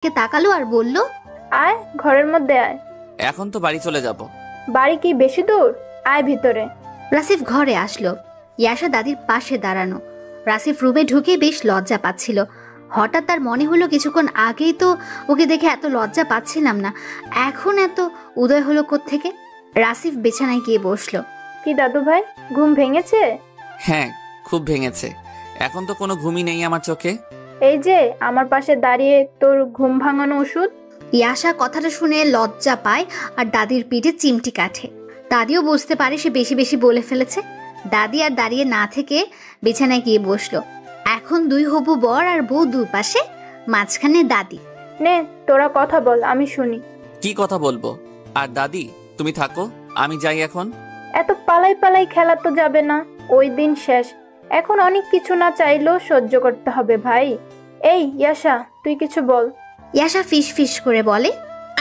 কে তাকালো আর বলল, আয় ঘরের মধ্যে আয়। এখন তো বাড়ি চলে যাব। বাড়ি কি বেশি দূর? আয় ভিতরে। রাসিফ ঘরে আসলো। ইয়াশা দাদির পাশে দাঁড়ানো। রাসিফ রুমে ঢুকে বেশ লজ্জা পাচ্ছিল। হঠাৎ তার মনে হলো কিছুক্ষণ আগেই তো ওকে দেখে এত লজ্জা পাচ্ছিলাম না, এখন এত উদয় হলো কোত্থেকে। রাসিফ বিছানায় গিয়ে বসলো। কি দাদু ভাই, ঘুম ভেঙেছে? হ্যাঁ, খুব ভেঙেছে। এখন তো কোনো ঘুমই নেই আমার চোখে। এই যে আমার পাশে দাঁড়িয়ে তোর ঘুম ভাঙানো ওষুধ। ইয়াশা কথাটা শুনে লজ্জা পায় আর দাদির পিঠে চিমটি কাটে। দাদিও বুঝতে পারে সে বেশি বেশি বলে ফেলেছে। দাদি আর দাঁড়িয়ে না থেকে বিছানায় গিয়ে বসলো। এখন দুই হবু বর আর বউ দুপাশে, মাঝখানে দাদি। নে তোরা কথা বল, আমি শুনি। কি কথা বলবো? আর দাদি তুমি থাকো, আমি যাই এখন। এত পালাই পালাই খেলা তো যাবে না, ওই দিন শেষ। এখন অনেক কিছু না চাইলেও সহ্য করতে হবে ভাই। এই ইয়াশা, তুই কিছু বল। ইয়াশা ফিস ফিস করে বলে,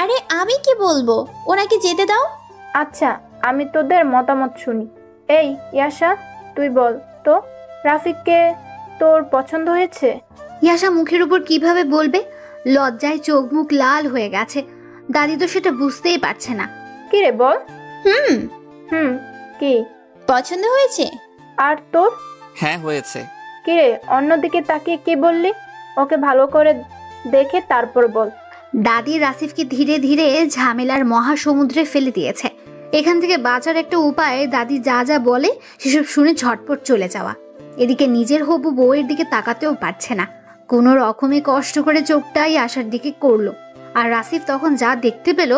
আরে আমি কি বলবো, ওনাকে যেতে দাও। আচ্ছা, আমি তোদের মতামত শুনি। এই ইয়াশা, তুই বল তো, রাফিককে তোর পছন্দ হয়েছে? ইয়াশা মুখের উপর কিভাবে বলবে, লজ্জায় চোখ মুখ লাল হয়ে গেছে। দাদি তো সেটা বুঝতেই পারছে না। কি রে বল। হুম হুম, কি পছন্দ হয়েছে? আর তোর? হ্যাঁ হয়েছে। কি রে অন্যদিকে তাকিয়ে কি বললি? ওকে ভালো করে দেখে তারপর বল। দাদি রাসিফকে ধীরে ধীরে ঝামেলার মহাসমুদ্রে ফেলে দিয়েছে। এখান থেকে বাঁচার একটা উপায় দাদি যা যা বলে সেসব শুনে ঝটপট চলে যাওয়া। এদিকে নিজের হবু বউয়ের দিকে তাকাতেও পারছে না। কোনো রকমে কষ্ট করে চোখটাই আশার দিকে করলো। আর রাসিফ তখন যা দেখতে পেল,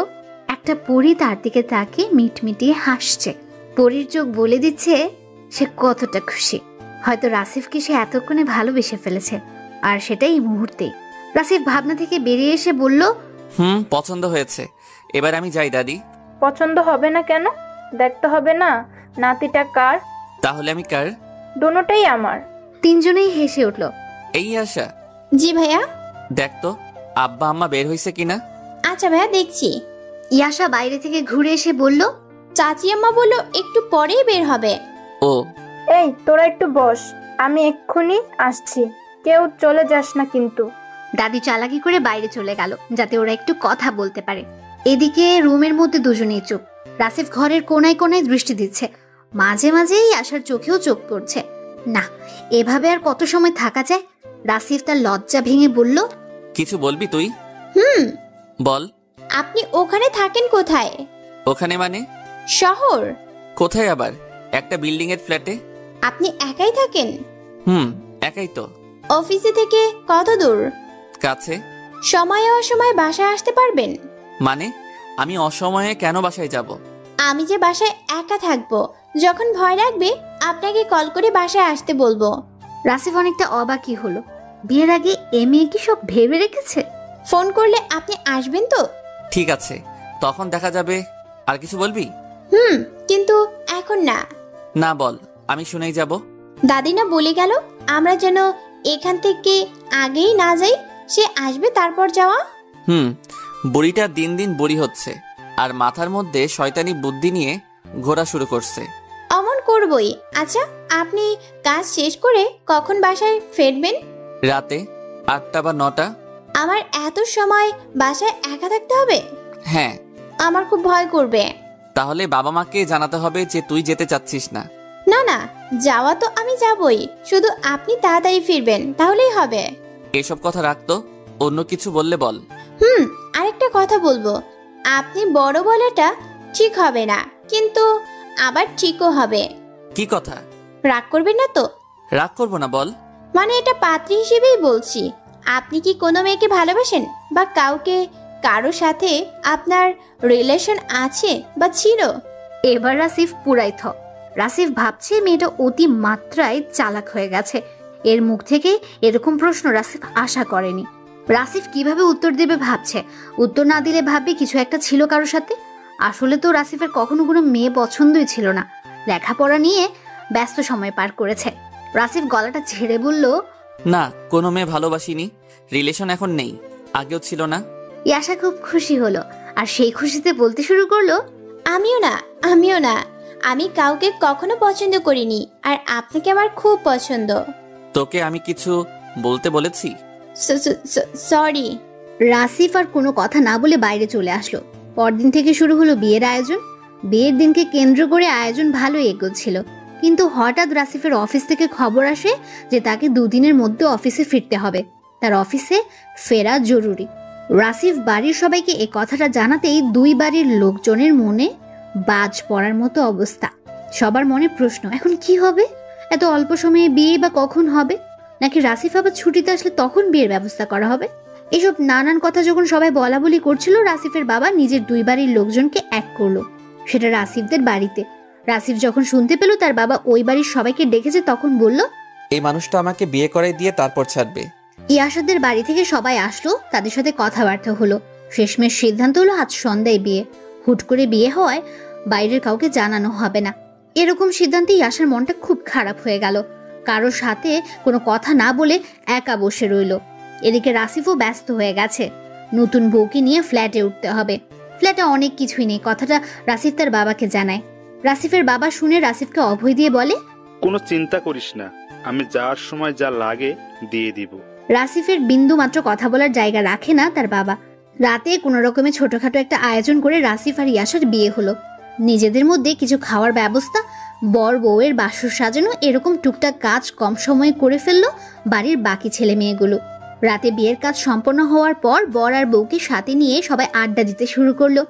একটা পরী তার দিকে তাকিয়ে মিটমিটিয়ে হাসছে। পরীর চোখ বলে দিচ্ছে সে কতটা খুশি। হয়তো রাসিফকে সে এতক্ষণে ভালোবেসে ফেলেছে, আর সেটাই এই মুহূর্তেই। রাসিফ ভাবনা থেকে বেরিয়ে এসে বলল, পছন্দ হয়েছে। এবার আমি যাই দাদি। পছন্দ হবে না কেন? দেখতে হবে না নাতিটা কার? তাহলে আমি কার? দুটোটাই আমার। তিনজনেই হেসে উঠল। এই আশা, জি ভাইয়া। দেখ তো আব্বা আম্মা বের হয়েছে কিনা। আচ্ছা ভাইয়া, দেখছি। ইয়াশা বাইরে থেকে ঘুরে এসে বলল, চাচি আম্মা বললো একটু পরেই বের হবে। ও, এই তোরা একটু বস, আমি এক্ষুনি আসছি। কেউ চলে যাস না কিন্তু। দাদি চালাকি করে বাইরে চলে গেল যাতে ওরা একটু কথা বলতে পারে। এদিকে রুমের মধ্যে দুজনেই চুপ। রাসিফ ঘরের কোনায় কোনায় দৃষ্টি দিচ্ছে। মাঝে মাঝেই আশার চোখেও চোখ পড়ছে। না, এভাবে আর কত সময় থাকা যায়? রাসিফ তার লজ্জা ভেঙে বলল, কিছু বলবি তুই? বল। আপনি ওখানে থাকেন কোথায়? ওখানে মানে? শহর। কোথায় আবার? একটা বিল্ডিং এর ফ্ল্যাটে। আপনি একাই থাকেন? একাই তো। অফিসে থেকে কত দূর? কাছে। সময় অসময়ে বাসায় আসতে পারবেন? মানে আমি অসময়ে কেন বাসায় যাব? আমি যে বাসায় একা থাকবো, যখন ভয় লাগবে আপনাকে কল করে বাসায় আসতে বলবো। রাসিফ অনেকটা অবাকই হলো। বিয়ের আগে এ মেয়ে কি সব ভেবে রেখেছে? ফোন করলে আপনি আসবেন তো? ঠিক আছে, তখন দেখা যাবে। আর কিছু বলবি? কিন্তু এখন না। না বল, আমি শুনেই যাব। দাদি না বলে গেল আমরা যেন এখান থেকে আগেই না যাই, সে আসবে তারপর যাওয়া। বুড়িটা দিন দিন বুড়ি হচ্ছে, আর মাথার মধ্যে শয়তানি বুদ্ধি নিয়ে ঘোরা শুরু করছে। অমন করবই। আচ্ছা, আপনি কাজ শেষ করে কখন বাসায় ফিরবেন? রাতে 8টা বা 9টা। আমার এত সময় বাসায় একা থাকতে হবে? হ্যাঁ। আমার খুব ভয় করবে। তাহলে বাবা মাকে জানাতে হবে যে তুই যেতে চাচ্ছিস না। না না, যাওয়া তো আমি যাবই, শুধু আপনি তাড়াতাড়ি ফিরবেন, তাহলেই হবে। এসব কথা রাখতো, অন্য কিছু বললে বল। আরেকটা কথা বলবো। আপনি বড় বলাটা ঠিক হবে না, কিন্তু আবার ঠিকও হবে। কি কথা? রাগ করবেন না তো? রাগ করবো না, বল। মানে এটা পাত্রী হিসেবেই বলছি। আপনি কি কোনো মেয়েকে ভালোবাসেন, বা কারো সাথে আপনার রিলেশন আছে বা ছিল? এবার রাসিফ পুরাই থ। রাসিফ ভাবছে মেয়েটা অতি মাত্রায় চালাক হয়ে গেছে। এর মুখ থেকে এরকম প্রশ্ন রাসিফ আশা করেনি। রাসিফ কিভাবে উত্তর দেবে ভাবছে। উত্তর না দিলে ভাববে কিছু একটা ছিল কারোর সাথে। আসলে তো রাসিফের কখনো কোনো মেয়ে পছন্দই ছিল না। লেখাপড়া নিয়ে ব্যস্ত সময় পার করেছে। রাসিফ গলাটা ঝেড়ে বলল, না, কোনো মেয়ে ভালোবাসিনি। রিলেশন এখন নেই, আগেও ছিল না। ইয়াশা খুব খুশি হলো, আর সেই খুশিতে বলতে শুরু করলো, আমিও না। আমি কাউকে কখনো পছন্দ করিনি, আর আপনাকে আমার খুব পছন্দ। তোকে আমি কিছু বলতে বলেছি? সরি। রাসিফ আর কোনো কথা না বলে বাইরে চলে আসলো। পরদিন থেকে শুরু হলো বিয়ের আয়োজন। বিয়ের দিনকে কেন্দ্র করে আয়োজন ভালোই এগোচ্ছিল, কিন্তু হঠাৎ রাসিফের অফিস থেকে খবর আসে যে তাকে দুদিনের মধ্যে অফিসে ফিরতে হবে, তার অফিসে ফেরা জরুরি। রাসিফ বাড়ির সবাইকে এ কথাটা জানাতেই দুই বাড়ির লোকজনের মনে বাজ পড়ার মতো অবস্থা। সবার মনে প্রশ্ন, এখন কি হবে? এত অল্প সময়ে বিয়ে বা কখন হবে? নাকি রাসিফ আবার ছুটিতে আসলে তখন বিয়ের ব্যবস্থা করা হবে? এসব নানান কথা যখন সবাই বলা বলি করছিল, রাসিফের বাবা নিজের দুই বাড়ির লোকজনকে এক করলো, সেটা রাসিফদের বাড়িতে। রাসিফ যখন শুনতে পেল তার বাবা ওই বাড়ির সবাইকে ডেকেছে, তখন বলল, এই মানুষটা আমাকে বিয়ে করাই দিয়ে তারপর ছাড়বে। ইয়াসাদের বাড়ি থেকে সবাই আসলো, তাদের সাথে কথাবার্তা হলো। শেষমেশ সিদ্ধান্ত হলো আজ সন্ধ্যায় বিয়ে। হুট করে বিয়ে হওয়ায় বাইরের কাউকে জানানো হবে না। এরকম সিদ্ধান্তে ইয়াসার মনটা খুব খারাপ হয়ে গেল। কারোর সাথে কোনো কথা না বলে একা বসে রইল। এদিকে রাসিফও ব্যস্ত হয়ে গেছে, নতুন বউকে নিয়ে ফ্ল্যাটে উঠতে হবে। ফ্ল্যাটে অনেক কিছুই নেই, কথাটা রাসিফ তার বাবাকে জানায়। রাসিফের বাবা শুনে রাসিফকে অভয় দিয়ে বলে, কোনো চিন্তা করিস না, আমি যাওয়ার সময় যা লাগে দিয়ে দিব। রাসিফের বিন্দু মাত্র কথা বলার জায়গা রাখে না তার বাবা। রাতে কোনো রকমে ছোটখাটো একটা আয়োজন করে রাসিফ আর ইয়াসার বিয়ে হলো। নিজেদের মধ্যে কিছু খাওয়ার ব্যবস্থা, বর বউয়ের বাসর সাজানো, এরকম টুকটাক কাজ কম সময়ে করে ফেললো বাড়ির বাকি ছেলে মেয়েগুলো। রাতে বিয়ের কাজ সম্পন্ন হওয়ার পর বর আর বউকে সাথে নিয়ে সবাই আড্ডা দিতে শুরু করলো।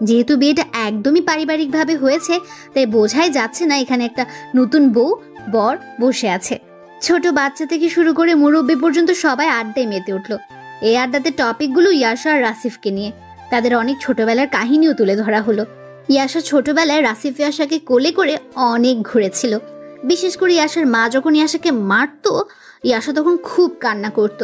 যেহেতু বিয়েটা একদমই পারিবারিকভাবে হয়েছে, তাই বোঝাই যাচ্ছে না এখানে একটা নতুন বউ বর বসে আছে। ছোট বাচ্চা থেকে শুরু করে মুরব্বী পর্যন্ত সবাই আড্ডায় মেতে উঠলো। এই আড্ডাতে টপিকগুলো ইয়াসা আর রাসিফকে নিয়ে। তাদের অনেক ছোটবেলার কাহিনীও তুলে ধরা হলো। ইয়াসা ছোটবেলায় রাসিফ ইয়াসাকে কোলে করে অনেক ঘুরেছিল। বিশেষ করে ইয়াসার মা যখন ইয়াসাকে মারতো, ইয়াসা তখন খুব কান্না করত।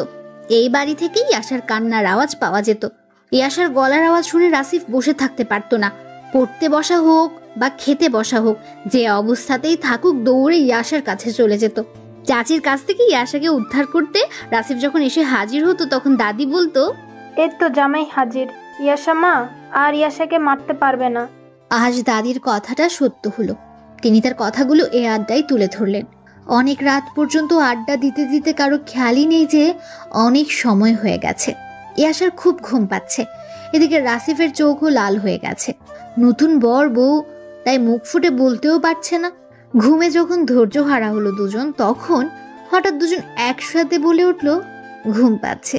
এই বাড়ি থেকেই ইয়াসার কান্নার আওয়াজ পাওয়া যেত। ইয়াসার গলার আওয়াজ শুনে রাসিফ বসে থাকতে পারতো না। পড়তে বসা হোক বা খেতে বসা হোক, যে অবস্থাতেই থাকুক দৌড়ে ইয়াসার কাছে চলে যেত। চাচির কাছ থেকে ইয়াসাকে উদ্ধার করতে রাসিফ যখন এসে হাজির হতো, তখন দাদি বলতো, এই তো জামাই হাজির। ইয়াসা মা আর ইয়াসাকে মারতে পারবে না। আজ দাদির কথাটা সত্য হলো। তিনি তার কথাগুলো এ আড্ডায় তুলে ধরলেন। অনেক রাত পর্যন্ত আড্ডা দিতে দিতে কারো খেয়ালই নেই যে অনেক সময় হয়ে গেছে। ইয়াসার খুব ঘুম পাচ্ছে। এদিকে রাসিফের চোখও লাল হয়ে গেছে। নতুন বর বউ, তাই মুখ ফুটে বলতেও পারছে না। ঘুমে যখন ধৈর্য হারা হলো দুজন, তখন হঠাৎ দুজন একসাথে বলে উঠলো, ঘুম পাচ্ছে।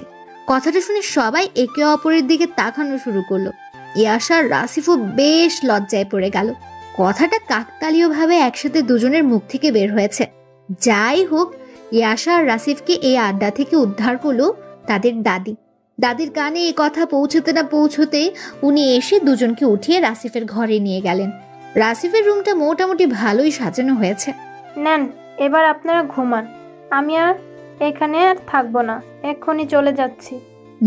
কথাটা শুনে সবাই একে অপরের দিকে তাকানো শুরু করলো। ইয়াসা আর রাসিফও বেশ লজ্জায় পড়ে গেল। কথাটা কাকতালীয় ভাবে একসাথে দুজনের মুখ থেকে বের হয়েছে। যাই হোক, ইয়াসা আর রাসিফকে এই আড্ডা থেকে উদ্ধার করলো তাদের দাদি। দাদির কানে এই কথা পৌঁছতে না পৌঁছতে উনি এসে দুজনকে উঠিয়ে রাসিফের ঘরে নিয়ে গেলেন। রাসিফের রুমটা মোটামুটি ভালোই সাজানো হয়েছে। নেন, এবার আপনারা ঘুমান, আমি আর এখানে আর থাকবো না, এক্ষুনি চলে যাচ্ছি।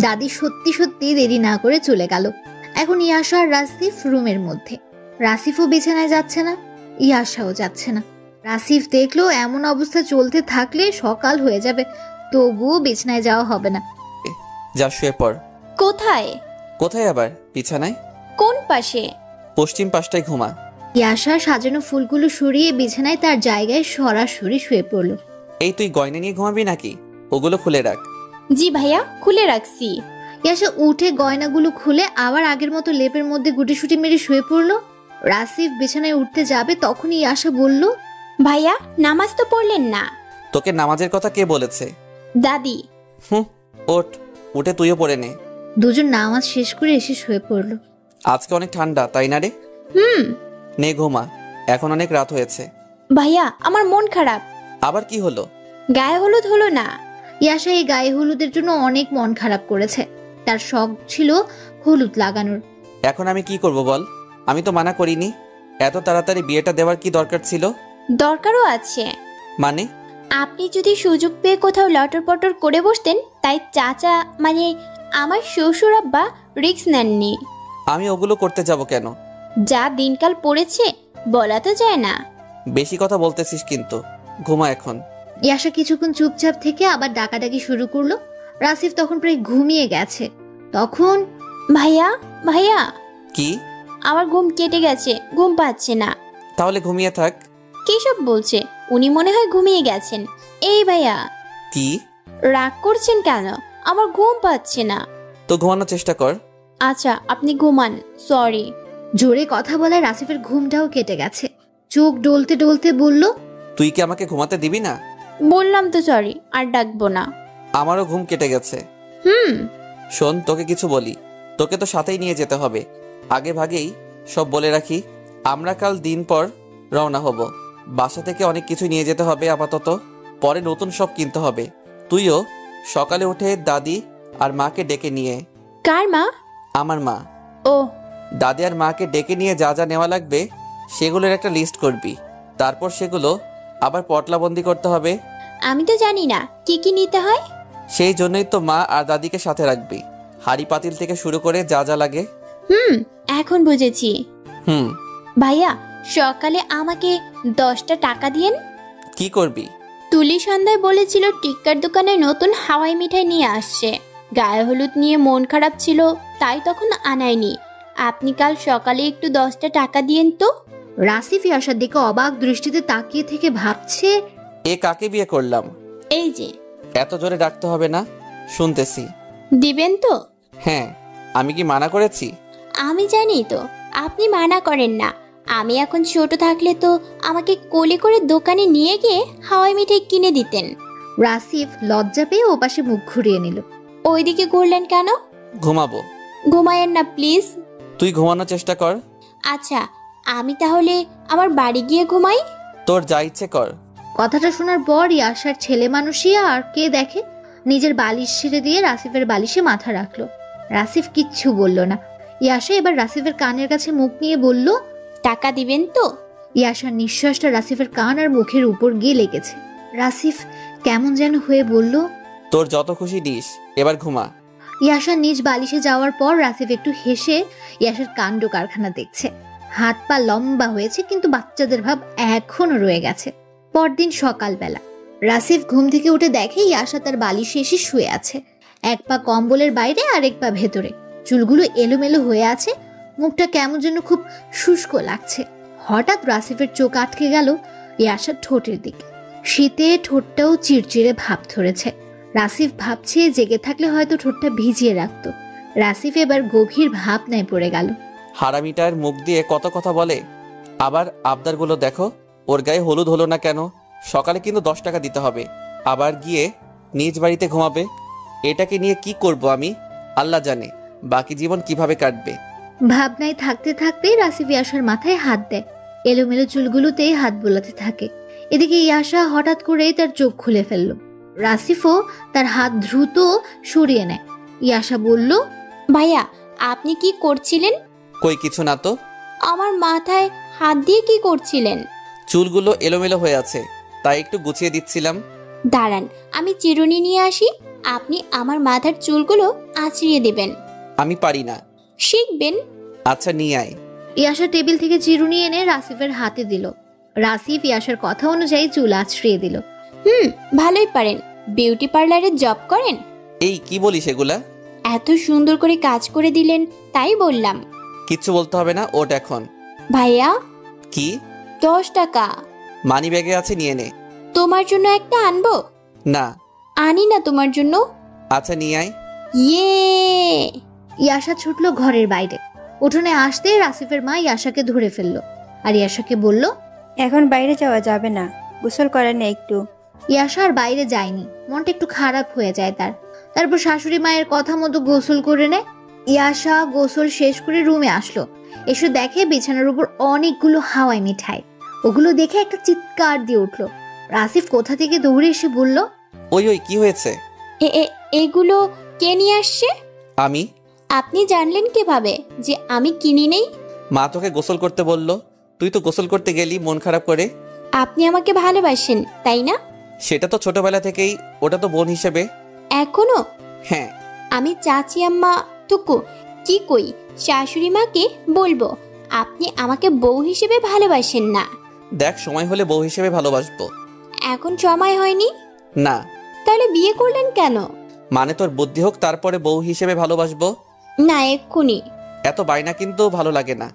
দাদি সত্যি সত্যি দেরি না করে চলে গেল। এখন ইয়াসা আর রাসিফ রুমের মধ্যে। রাসিফও বিছানায় যাচ্ছে না, ইয়াসাও যাচ্ছে না। রাসিফ দেখলো এমন অবস্থা চলতে থাকলে সকাল হয়ে যাবে, তবুও বিছানায় যাওয়া হবে না। যা শুয়ে পড়। কোথায়? কোথায় আবার? বিছানায়। কোন পাশে? পশ্চিম পাশটায় ঘুমা। ইয়াসা সাজানো ফুলগুলো সরিয়ে বিছানায় তার জায়গায় সরাসরি শুয়ে পড়ল। এই তুই গয়না নিয়ে ঘুমাবি নাকি? ওগুলো খুলে রাখ। জি ভাইয়া, খুলে রাখছি। ইয়াসা উঠে গয়নাগুলো খুলে আবার আগের মতো লেপের মধ্যে গুটিসুটি মেরে শুয়ে পড়লো। রাসিফ বিছানায় উঠতে যাবে, তখনই ইয়াসা বলল, ভাইয়া, নামাজ তো পড়লেন না। তোকে নামাজের কথা কে বলেছে? দাদি। ওঠ, উঠে তুইও পড়ে নে। দুজন নামাজ শেষ করে এসে শুয়ে পড়লো। আজকে অনেক ঠান্ডা, তাই না রে? নে ঘুমা, এখন অনেক রাত হয়েছে। ভাইয়া, আমার মন খারাপ। আবার কি হলো? গায়ে হলুদ হলো না। ইয়াসা এই গায়ে হলুদের জন্য অনেক মন খারাপ করেছে। তার শখ ছিল হলুদ লাগানোর। এখন আমি কি করব বল? আমি তো মানা করিনি। এত তাড়াতাড়ি বিয়েটা দেওয়ার কি দরকার ছিল? দরকারও আছে। মানে? আপনি যদি সুযোগ পেয়ে কোথাও লটর পটর করে বসতেন, তাই চাচা মানে আমার শ্বশুর আব্বা রিস্ক নেননি। আমি ওগুলো করতে যাব কেন? যা দিনকাল পড়েছে বলা তো যায় না। বেশি কথা বলতেছিস কিন্তু। ঘুমা এখন। ইয়াসা কিছুক্ষণ চুপচাপ থেকে আবার ডাকাডাকি শুরু করলো। রাসিফ তখন প্রায় ঘুমিয়ে গেছে। তখন, ভাইয়া ভাইয়া, কি? আমার ঘুম কেটে গেছে, ঘুম পাচ্ছে না। তাহলে ঘুমিয়ে থাক। কি সব বলছে? উনি মনে হয় ঘুমিয়ে গেছেন। এই ভাইয়া, কি রাগ করছেন কেন? আমার ঘুম পাচ্ছে না। তো ঘুমানোর চেষ্টা কর। আচ্ছা আপনি ঘুমান, সরি। জোরে কথা বলায় রাসিফের ঘুমটাও কেটে গেছে। চোখ ডলতে ডলতে বলল, তুই কি আমাকে ঘুমাতে দিবি না? বললাম তো সরি, আর ডাকবো না। আমারও ঘুম কেটে গেছে। শোন, তোকে কিছু বলি। তোকে তো সাথেই নিয়ে যেতে হবে। আগে ভাগেই সব বলে রাখি, আমরা কাল দিন পর রওনা হব। বাসা থেকে অনেক কিছু নিয়ে যেতে হবে আপাতত, পরে নতুন সব কিনতে হবে। তুইও সকালে উঠে দাদি আর মাকে ডেকে নিয়ে। কার মা? আমার মা। ও, দাদি আর মাকে ডেকে নিয়ে যা যা নেওয়া লাগবে সেগুলোর একটা লিস্ট করবি। তারপর সেগুলো আবার পটলাবন্দি করতে হবে। আমি তো জানি না কি কি নিতে হয়। সেই জন্যই তো মা আর দাদিকে সাথে রাখবি। হাঁড়ি পাতিল থেকে শুরু করে যা যা লাগে। এখন বুঝেছি। ভাইয়া, সকালে আমাকে 10টা টাকা দিয়েন। কি করবি? তুলি সন্ধ্যায় বলেছিল টিক্কার দোকানে নতুন হাওয়াই মিঠাই নিয়ে আসছে। গায়ে হলুদ নিয়ে মন খারাপ ছিল, তাই তখন আনায়নি। আপনি কাল সকালে একটু 10টা টাকা দিয়েন তো। রাসিফ ইয়াশার দিকে অবাক দৃষ্টিতে তাকিয়ে থেকে ভাবছে, এ কাকে বিয়ে করলাম? এই যে। এত জোরে ডাকতে হবে না, শুনতেছি। দিবেন তো? হ্যাঁ, আমি কি মানা করেছি? আমি জানি তো আপনি মানা করেন না। আমি এখন ছোট থাকলে তো আমাকে কোলে করে দোকানে নিয়ে গিয়ে হাওয়াই মিঠাই কিনে দিতেন। রাসিফ লজ্জা পেয়ে ওপাশে মুখ ঘুরিয়ে নিল। ওইদিকে ঘুরলেন কেন? ঘুমাবো। ঘুমায়েন না প্লিজ। তুই ঘুমানোর চেষ্টা কর। আচ্ছা, আমি তাহলে আমার বাড়ি গিয়ে ঘুমাই। তোর যা ইচ্ছে কর। কথাটা শোনার পর ইয়াশার ছেলে মানুষই আর কে দেখে, নিজের বালিশ ছেড়ে দিয়ে রাসিফের বালিশে মাথা রাখলো। রাসিফ কিচ্ছু বলল না। ইয়াশা এবার রাসিফের কানের কাছে মুখ নিয়ে বলল, টাকা দিবেন তো? ইয়াশার নিঃশ্বাসটা রাসিফের কান আর মুখের উপর গিয়ে লেগেছে। রাসিফ কেমন যেন হয়ে বলল, তোর যত খুশি দিস, এবার ঘুমা। ইয়াশার নিজ বালিশে যাওয়ার পর রাসিফ একটু হেসে ইয়াশার কাণ্ড কারখানা দেখছে। হাত পা লম্বা হয়েছে, কিন্তু বাচ্চাদের ভাব এখনো রয়ে গেছে। পরদিন সকালবেলা রাসিফ ঘুম থেকে উঠে দেখে ইয়াশা তার বালিশে এসে শুয়ে আছে। এক পা কম্বলের বাইরে আর এক পা ভেতরে। চুলগুলো এলোমেলো হয়ে আছে, মুখটা কেমন যেন খুব শুষ্ক লাগছে। হঠাৎ রাসিফের চোখ আটকে গেল ইয়াশার ঠোঁটের দিকে। শীতে ঠোঁটটাও চিড়চিড়ে ভাব ধরেছে। রাসিফ ভাবছে জেগে থাকলে হয়তো ঠোঁটটা ভিজিয়ে রাখতো। রাসিফ এবার গভীর ভাবনায় পড়ে গেল। হারামিটার মুখ দিয়ে কত কথা বলে। আবার আবদারগুলো দেখো, ওর গায়ে হলুদ হলো না কেন? সকালে কিন্তু 10 টাকা দিতে হবে, আবার গিয়ে নিজ বাড়িতে ঘুমাবে। এটাকে নিয়ে কি করব আমি, আল্লাহ জানে বাকি জীবন কিভাবে কাটবে। ভাবনায় থাকতে থাকতে রাসিফ ইয়াশার মাথায় হাত দেয়। এলোমেলো চুলগুলোতে হাত বোলাতে থাকে। এদিকে ইয়াশা হঠাৎ করেই তার চোখ খুলে ফেলল। রাসিফও তার হাত দ্রুত সরিয়ে নেয়। ইয়াশা বলল, ভাইয়া, আপনি কি করছিলেন? কই কিছু না তো। আমার মাথায় হাত দিয়ে কি করছিলেন? চুলগুলো এলোমেলো হয়ে আছে, তাই একটু গুছিয়ে দিচ্ছিলাম। দাঁড়ান, আমি চিরুনি নিয়ে আসি। আপনি আমার মাথার চুলগুলো আঁচড়িয়ে দেবেন। আমি পারি না। শিখবেন। আচ্ছা নিয়ে আয়। ইয়াশা টেবিল থেকে চিরুনি এনে রাসিফের হাতে দিল। রাসিফ ইয়াশার কথা অনুযায়ী চুল আঁচড়িয়ে দিল। ভালোই পারেন। বিউটি পার্লারে জব করেন? এই কি বলিস এগুলা? এত সুন্দর করে কাজ করে দিলেন, তাই বললাম। কিচ্ছু বলতে হবে না, ওট এখন। ভাইয়া, কি? 10 টাকা মানি ব্যাগে আছে, নিয়ে নে। তোমার জন্য একটা আনবো? না। আনি না তোমার জন্য? আচ্ছা নিয়ে আয়। ইয়ে। ইয়াশা ছুটলো ঘরের বাইরে। উঠোনে আসতে রাসিফের মা ইয়াশাকে ধরে ফেললো আর ইয়াশাকে বলল, এখন বাইরে যাওয়া যাবে না, গোসল করে নে একটু। ইয়াশা আর বাইরে যায়নি, মনটা একটু খারাপ হয়ে যায় তার। তারপর শাশুড়ি মায়ের কথা মতো গোসল করে নেয়। ইয়াশা গোসল শেষ করে রুমে আসলো। এসে দেখে বিছানার উপর অনেকগুলো হাওয়াই মিঠাই। ওগুলো দেখে একটা চিৎকার দিয়ে উঠলো। রাসিফ কোথা থেকে দৌড়ে এসে বলল, ওই ওই কি হয়েছে? এগুলো কে নিয়ে আসছে? আমি। আপনি জানলেন কিভাবে যে আমি কিনি নেই? মা তোকে গোসল করতে বললো, তুই তো গোসল করতে গেলি মন খারাপ করে। আপনি আমাকে ভালোবাসেন, তাই না? সেটা তো ছোটবেলা থেকেই, ওটা তো বোন হিসেবে। এখনো? হ্যাঁ। আমি চাচি আম্মা টুকু কি কই, শাশুড়ি মাকে বলবো আপনি আমাকে বউ হিসেবে ভালোবাসেন না। দেখ, সময় হলে বউ হিসেবে ভালোবাসবো। এখন সময় হয়নি? না। তাহলে বিয়ে করলেন কেন? মানে তোর বুদ্ধি হোক, তারপরে বউ হিসেবে ভালোবাসবো। না, এক্ষুনি। এত বায়না কিন্তু ভালো লাগে না।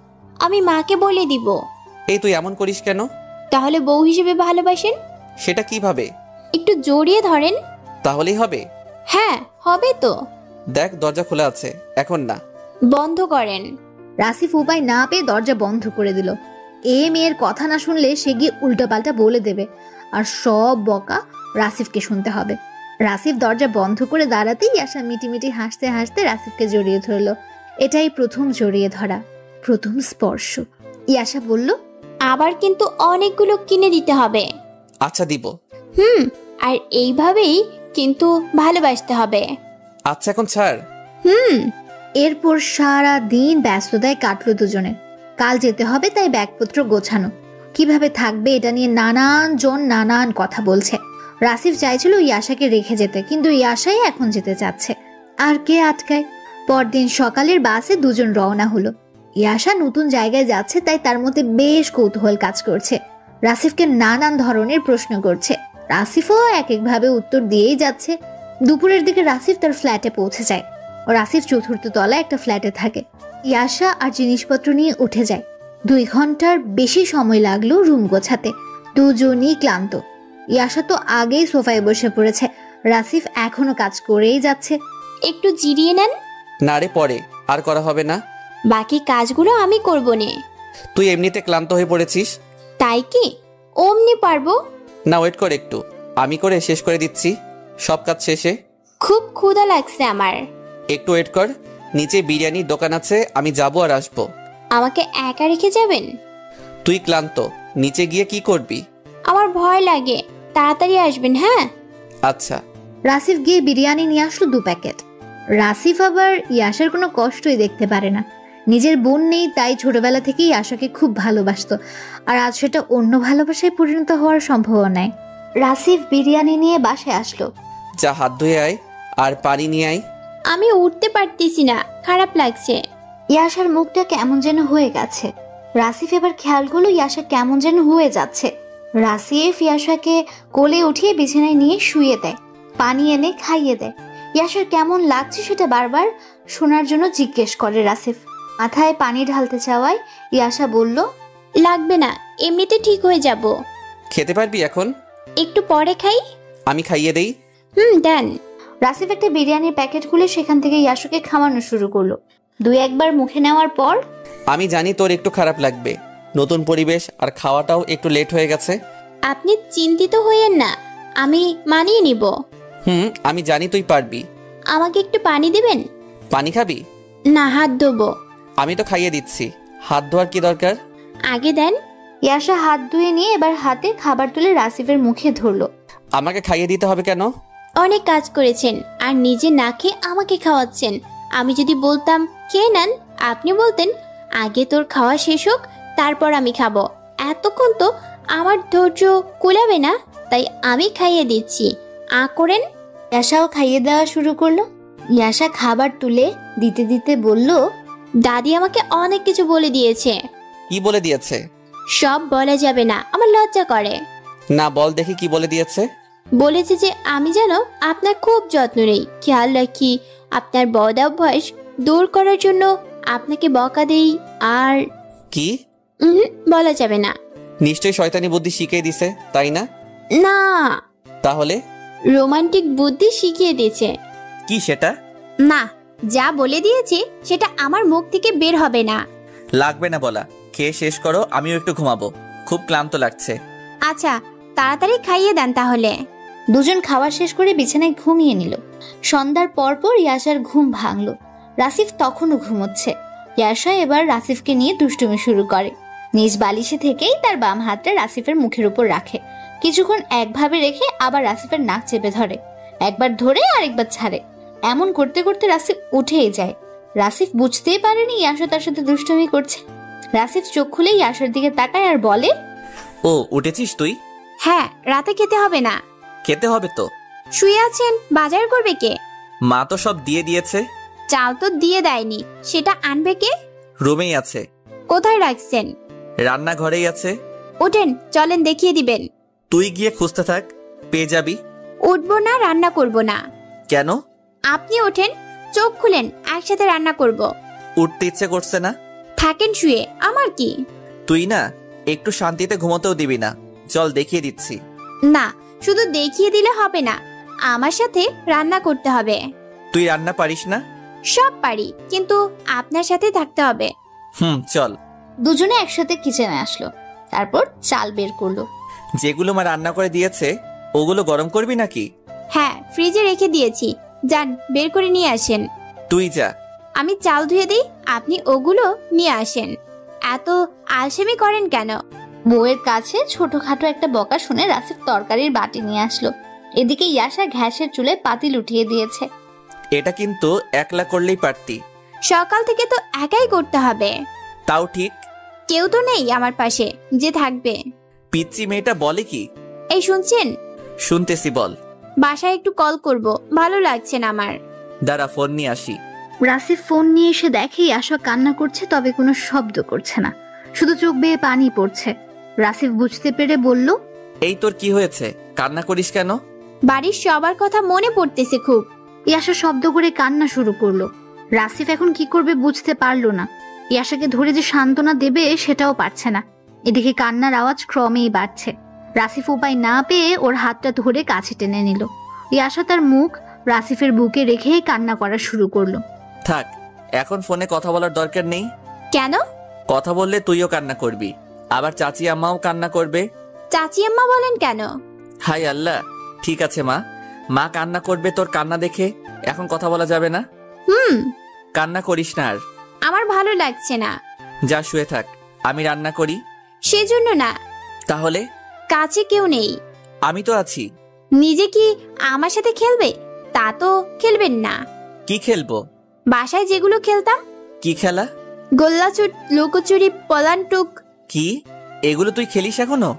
আমি মাকে বলে দিব। এই তুই এমন করিস কেন? তাহলে বউ হিসেবে ভালোবাসেন? সেটা কিভাবে? একটু জড়িয়ে ধরেন। তাহলেই হবে? হ্যাঁ, হবে তো। দেখ দরজা খোলা আছে, এখন না। বন্ধ করেন। রাসিফ উপায় না পেয়ে দরজা বন্ধ করে দিল। মেয়ের কথা না শুনলে সে গিয়ে উল্টাপাল্টা বলে দেবে, আর সব বকা রাসিফকে শুনতে হবে। রাসিফ দরজা বন্ধ করে দাঁড়াতেই ইয়াশা মিটিমিটি হাসতে হাসতে রাসিফকে জড়িয়ে ধরলো। এটাই প্রথম জড়িয়ে ধরা, প্রথম স্পর্শ। ইয়াশা বলল, আবার কিন্তু অনেকগুলো কিনে দিতে হবে। আচ্ছা দিব। আর এইভাবেই কিন্তু ভালোবাসতে হবে। আচ্ছা এখন ছাড়। এরপর সারা দিন ব্যস্ততায় কাটলো দুজনের। কাল যেতে হবে, তাই ব্যাগপত্র গোছানো। কিভাবে থাকবে এটা নিয়ে নানান কথা বলছে। রাসিফ চাইছিল ইয়াশাকে রেখে যেতে, কিন্তু ইয়াশাই এখন যেতে চাচ্ছে। আর কে আটকায়? পরদিন সকালের বাসে দুজন রওনা হলো। ইয়াশা নতুন জায়গায় যাচ্ছে, তাই তার মধ্যে বেশ কৌতূহল কাজ করছে। রাসিফকে নানান ধরনের প্রশ্ন করছে। রাসিফও এক একভাবে উত্তর দিয়েই যাচ্ছে। দুপুরের দিকে রাসিফ তার ফ্ল্যাটে পৌঁছে যায়। রাসিফ চতুর্থ তলায় একটা ফ্ল্যাটে থাকে। ইয়াশা আর জিনিসপত্র নিয়ে উঠে যায়। 2 ঘন্টার বেশি সময় লাগলো রুম গোছাতে। দুজনই ক্লান্ত। ইয়াশা তো আগেই সোফায় বসে পড়েছে। রাসিফ এখনো কাজ করেই যাচ্ছে। একটু জিরিয়ে নেন। না রে, পরে আর করা হবে না। বাকি কাজগুলো আমি করব নে। তুই এমনিতে ক্লান্ত হয়ে পড়েছিস। তাই কি? অমনি পারবো? না, ওয়েট কর একটু, আমি করে শেষ করে দিচ্ছি সব কাজ শেষে। খুব ক্ষুধা লাগছে আমার। একটু ওয়েট কর, নিচে বিরিয়ানির দোকান আছে, আমি যাবো আর আসবো। আমাকে একা রেখে যাবেন? তুই ক্লান্ত, নিচে গিয়ে কি করবি? আমার ভয় লাগে, তাড়াতাড়ি আসবেন। হ্যাঁ আচ্ছা। রাসিফ গিয়ে বিরিয়ানি নিয়ে আসলো 2 প্যাকেট। রাসিফ আবার ইয়াশার কোনো কষ্টই দেখতে পারে না। নিজের বোন নেই, তাই ছোটবেলা থেকেই ইয়াশাকে খুব ভালোবাসতো। আর আজ সেটা অন্য ভালোবাসায় পরিণত হওয়ার সম্ভাবনায়। রাসিফ বিরিয়ানি নিয়ে বাসায় আসলো। যা হাত ধুয়ে আয় আর পানি নিয়ে আয়। আমি উঠতে পারতেছি না, খারাপ লাগছে। ইয়াশার মুখটা কেমন যেন হয়ে গেছে। রাসিফ এবার খেয়াল করলো ইয়াশা কেমন যেন হয়ে যাচ্ছে। রাসিফ ইয়াশাকে কোলে উঠিয়ে বিছানায় নিয়ে শুয়ে দেয়, পানি এনে খাইয়ে দেয়। ইয়াশার কেমন লাগছে সেটা বারবার শোনার জন্য জিজ্ঞেস করে রাসিফ। মাথায় পানি ঢালতে চাওয়ায় ইয়াশা বলল, লাগবে না, এমনিতে ঠিক হয়ে যাব। খেতে পারবি এখন? একটু পরে খাই। আমি খাইয়ে দেই। দেন। রাসিফ একটা বিরিয়ানির প্যাকেট খুলে সেখান থেকে ইয়াশাকে খাওয়ানো শুরু করলো। 2-1 মুখে নেওয়ার পর, আমি জানি তোর একটু খারাপ লাগবে, নতুন পরিবেশ আর খাওয়াটাও একটু লেট হয়ে গেছে। আপনি চিন্তিত হইয়েন না, আমি মানিয়ে নিব। আমি জানি তুই পারবি। আমাকে একটু পানি দিবেন? পানি খাবি? না, হাত ধোবো। আমি তো খাইয়ে দিচ্ছি, হাত ধোয়ার কি দরকার? আগে দেন। ইয়াশা হাত ধুয়ে নিয়ে এবার হাতে খাবার তুলে রাসিফের মুখে ধরলো। আমাকে খাইয়ে দিতে হবে কেন? অনেক কাজ করেছেন আর নিজে না খেয়ে আমাকে খাওয়াচ্ছেন। আমি যদি বলতাম খেয়ে নেন, আপনি বলতেন আগে তোর খাওয়া শেষ হোক তারপর আমি খাবো। এতক্ষণ তো আমার ধৈর্য কুলাবে না, তাই আমি খাইয়ে দিচ্ছি। করেন। ইয়াশাও খাইয়ে দেওয়া শুরু করলো। ইয়াশা খাবার তুলে দিতে দিতে বলল, দাদি আমাকে অনেক কিছু বলে দিয়েছে। কি বলে দিয়েছে? সব বলা যাবে না, আমার লজ্জা করে। না, বল দেখি কি বলে দিয়েছে। বলেছে যে আমি যেন আপনার খুব যত্ন নেই, খেয়াল রাখি, আপনার বদ অভ্যাস দূর করার জন্য আপনাকে বকা দেই। আর কি? বলা যাবে না। নিশ্চয়ই শয়তানি বুদ্ধি শিখিয়ে দিছে, তাই না? না, তাহলে রোমান্টিক বুদ্ধি শিখিয়ে দিয়েছে। কি সেটা? না, যা বলে দিয়েছে সেটা আমার মুখ থেকে বের হবে না। লাগবে না বলা, খেয়ে শেষ করো, আমিও একটু ঘুমাবো, খুব ক্লান্ত লাগছে। আচ্ছা, তাড়াতাড়ি খাইয়ে দেন তাহলে। দুজন খাওয়া শেষ করে বিছানায় ঘুমিয়ে নিল। সন্ধ্যার পরপর ইয়াশার ঘুম ভাঙলো। রাসিফ তখনও ঘুমোচ্ছে। ইয়াশা এবার রাসিফকে নিয়ে দুষ্টুমি শুরু করে। নিজ বালিশে থেকেই তার বাম হাতটা রাসিফের মুখের উপর রাখে। কিছুক্ষণ একভাবে রেখে আবার রাসিফের নাক চেপে ধরে, একবার ধরে আরেকবার ছাড়ে। এমন করতে করতে রাসিফ উঠেই যায়। রাসিফ বুঝতেই পারেনি ইয়াশা তার সাথে দুষ্টুমি করছে। রাসিফ চোখ খুলে ইয়াশার দিকে তাকায় আর বলে, ও উঠেছিস তুই? হ্যাঁ, রাতে খেতে হবে না। খেতে হবে তো। শুয়ে আছেন, বাজার করবে কে? মা তো সব দিয়ে দিয়েছে। চাল তো দিয়ে দেয়নি, সেটা আনবে কে? রুমেই আছে। কোথায় রাখছেন? রান্নাঘরেই আছে। ওঠেন, চলেন দেখিয়ে দিবেন। তুই গিয়ে খুঁজতে থাক, পেয়ে যাবি। উঠবো না, রান্না করব না। কেন? আপনি ওঠেন, চোখ খুলেন, একসাথে রান্না করব। উঠতে ইচ্ছে করছে না? থাকেন শুয়ে, আমার কি? তুই না একটু শান্তিতে ঘুমোতেও দিবি না। চল দেখিয়ে দিচ্ছি। না, শুধু দেখিয়ে দিলে হবে না, আমার সাথে রান্না করতে হবে। তুই রান্না পারিস না? সব পারি, কিন্তু আপনার সাথে থাকতে হবে। চল। দুজনে একসাথে কিচেনে আসলো, তারপর চাল বের করলো। যেগুলো মা রান্না করে দিয়েছে ওগুলো গরম করবি নাকি? হ্যাঁ, ফ্রিজে রেখে দিয়েছি, যান বের করে নিয়ে আসেন। তুই যা। আমি চাল ধুয়ে দিই, আপনি ওগুলো নিয়ে আসেন। এত আলসেমি করেন কেন? বউয়ের কাছে ছোটখাটো একটা বকা শুনে রাসিফ তরকারির বাটি নিয়ে আসলো। এদিকে ইয়াশা গ্যাসের চুলায় পাতিল উঠিয়ে দিয়েছে। এটা কিন্তু একলা করলেই পারতি। সকাল থেকে তো একাই করতে হবে। তাও ঠিক। কেউ তো নেই আমার পাশে যে থাকবে। পিচ্চি মেয়েটা বলে কি? এই শুনছেন? শুনতেছি, বল। বাসায় একটু কল করব, ভালো লাগছে না আমার। দাঁড়া, ফোন নিয়ে আসি। রাসিফ ফোন নিয়ে এসে দেখে ইয়াশা কান্না করছে, তবে কোনো শব্দ করছে না, শুধু চোখ বেয়ে পানি পড়ছে। রাসিফ বুঝতে পেরে বলল, এই তোর কি হয়েছে? কান্না করিস কেন? বাড়ির সবার কথা মনে পড়তেছে খুব। ইয়াশা শব্দ করে কান্না শুরু করলো। রাসিফ এখন কি করবে বুঝতে পারলো না। ইয়াশাকে ধরে যে সান্ত্বনা দেবে সেটাও পারছে না। এদিকে কান্নার আওয়াজ ক্রমেই বাড়ছে। রাসিফ উপায় না পেয়ে ওর হাতটা ধরে কাছে টেনে নিল। ইয়াশা তার মুখ রাসিফের বুকে রেখে কান্না করা শুরু করলো। থাক, এখন ফোনে কথা বলার দরকার নেই। কেন? কথা বললে তুইও কান্না করবি, আবার চাচি আম্মাও কান্না করবে। চাচি আম্মা বলেন কেন? হাই আল্লাহ, ঠিক আছে মা, মা কান্না করবে তোর কান্না দেখে। এখন কথা বলা যাবে না। কান্না করিস না আর। আমার ভালো লাগছে না। যা শুয়ে থাক, আমি রান্না করি। সেজন্য না। তাহলে? কাছে কেউ নেই। আমি তো আছি। নিজে কি আমার সাথে খেলবে? তা তো খেলবেন না। কি খেলবো? বাসায় যেগুলো খেলতাম। কি খেলা? গোল্লাছুট, লুকোচুরি, পলানটুক। কি এগুলো তুই খেলিস এখনো?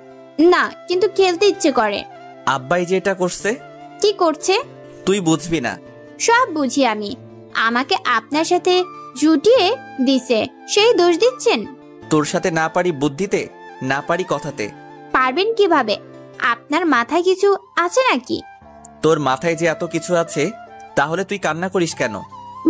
না, কিন্তু খেলতে ইচ্ছে করে। আব্বাই যে এটা করছে। কি করছে? তুই বুঝবি না। সব বুঝি আমি। আমাকে আপনার সাথে জুটিয়ে দিছে, সেই দোষ দিচ্ছেন? তোর সাথে না পারি বুদ্ধিতে, না পারি কথাতে। পারবেন কিভাবে? আপনার মাথায় কিছু আছে নাকি? তোর মাথায় যে এত কিছু আছে, তাহলে তুই কান্না করিস কেন?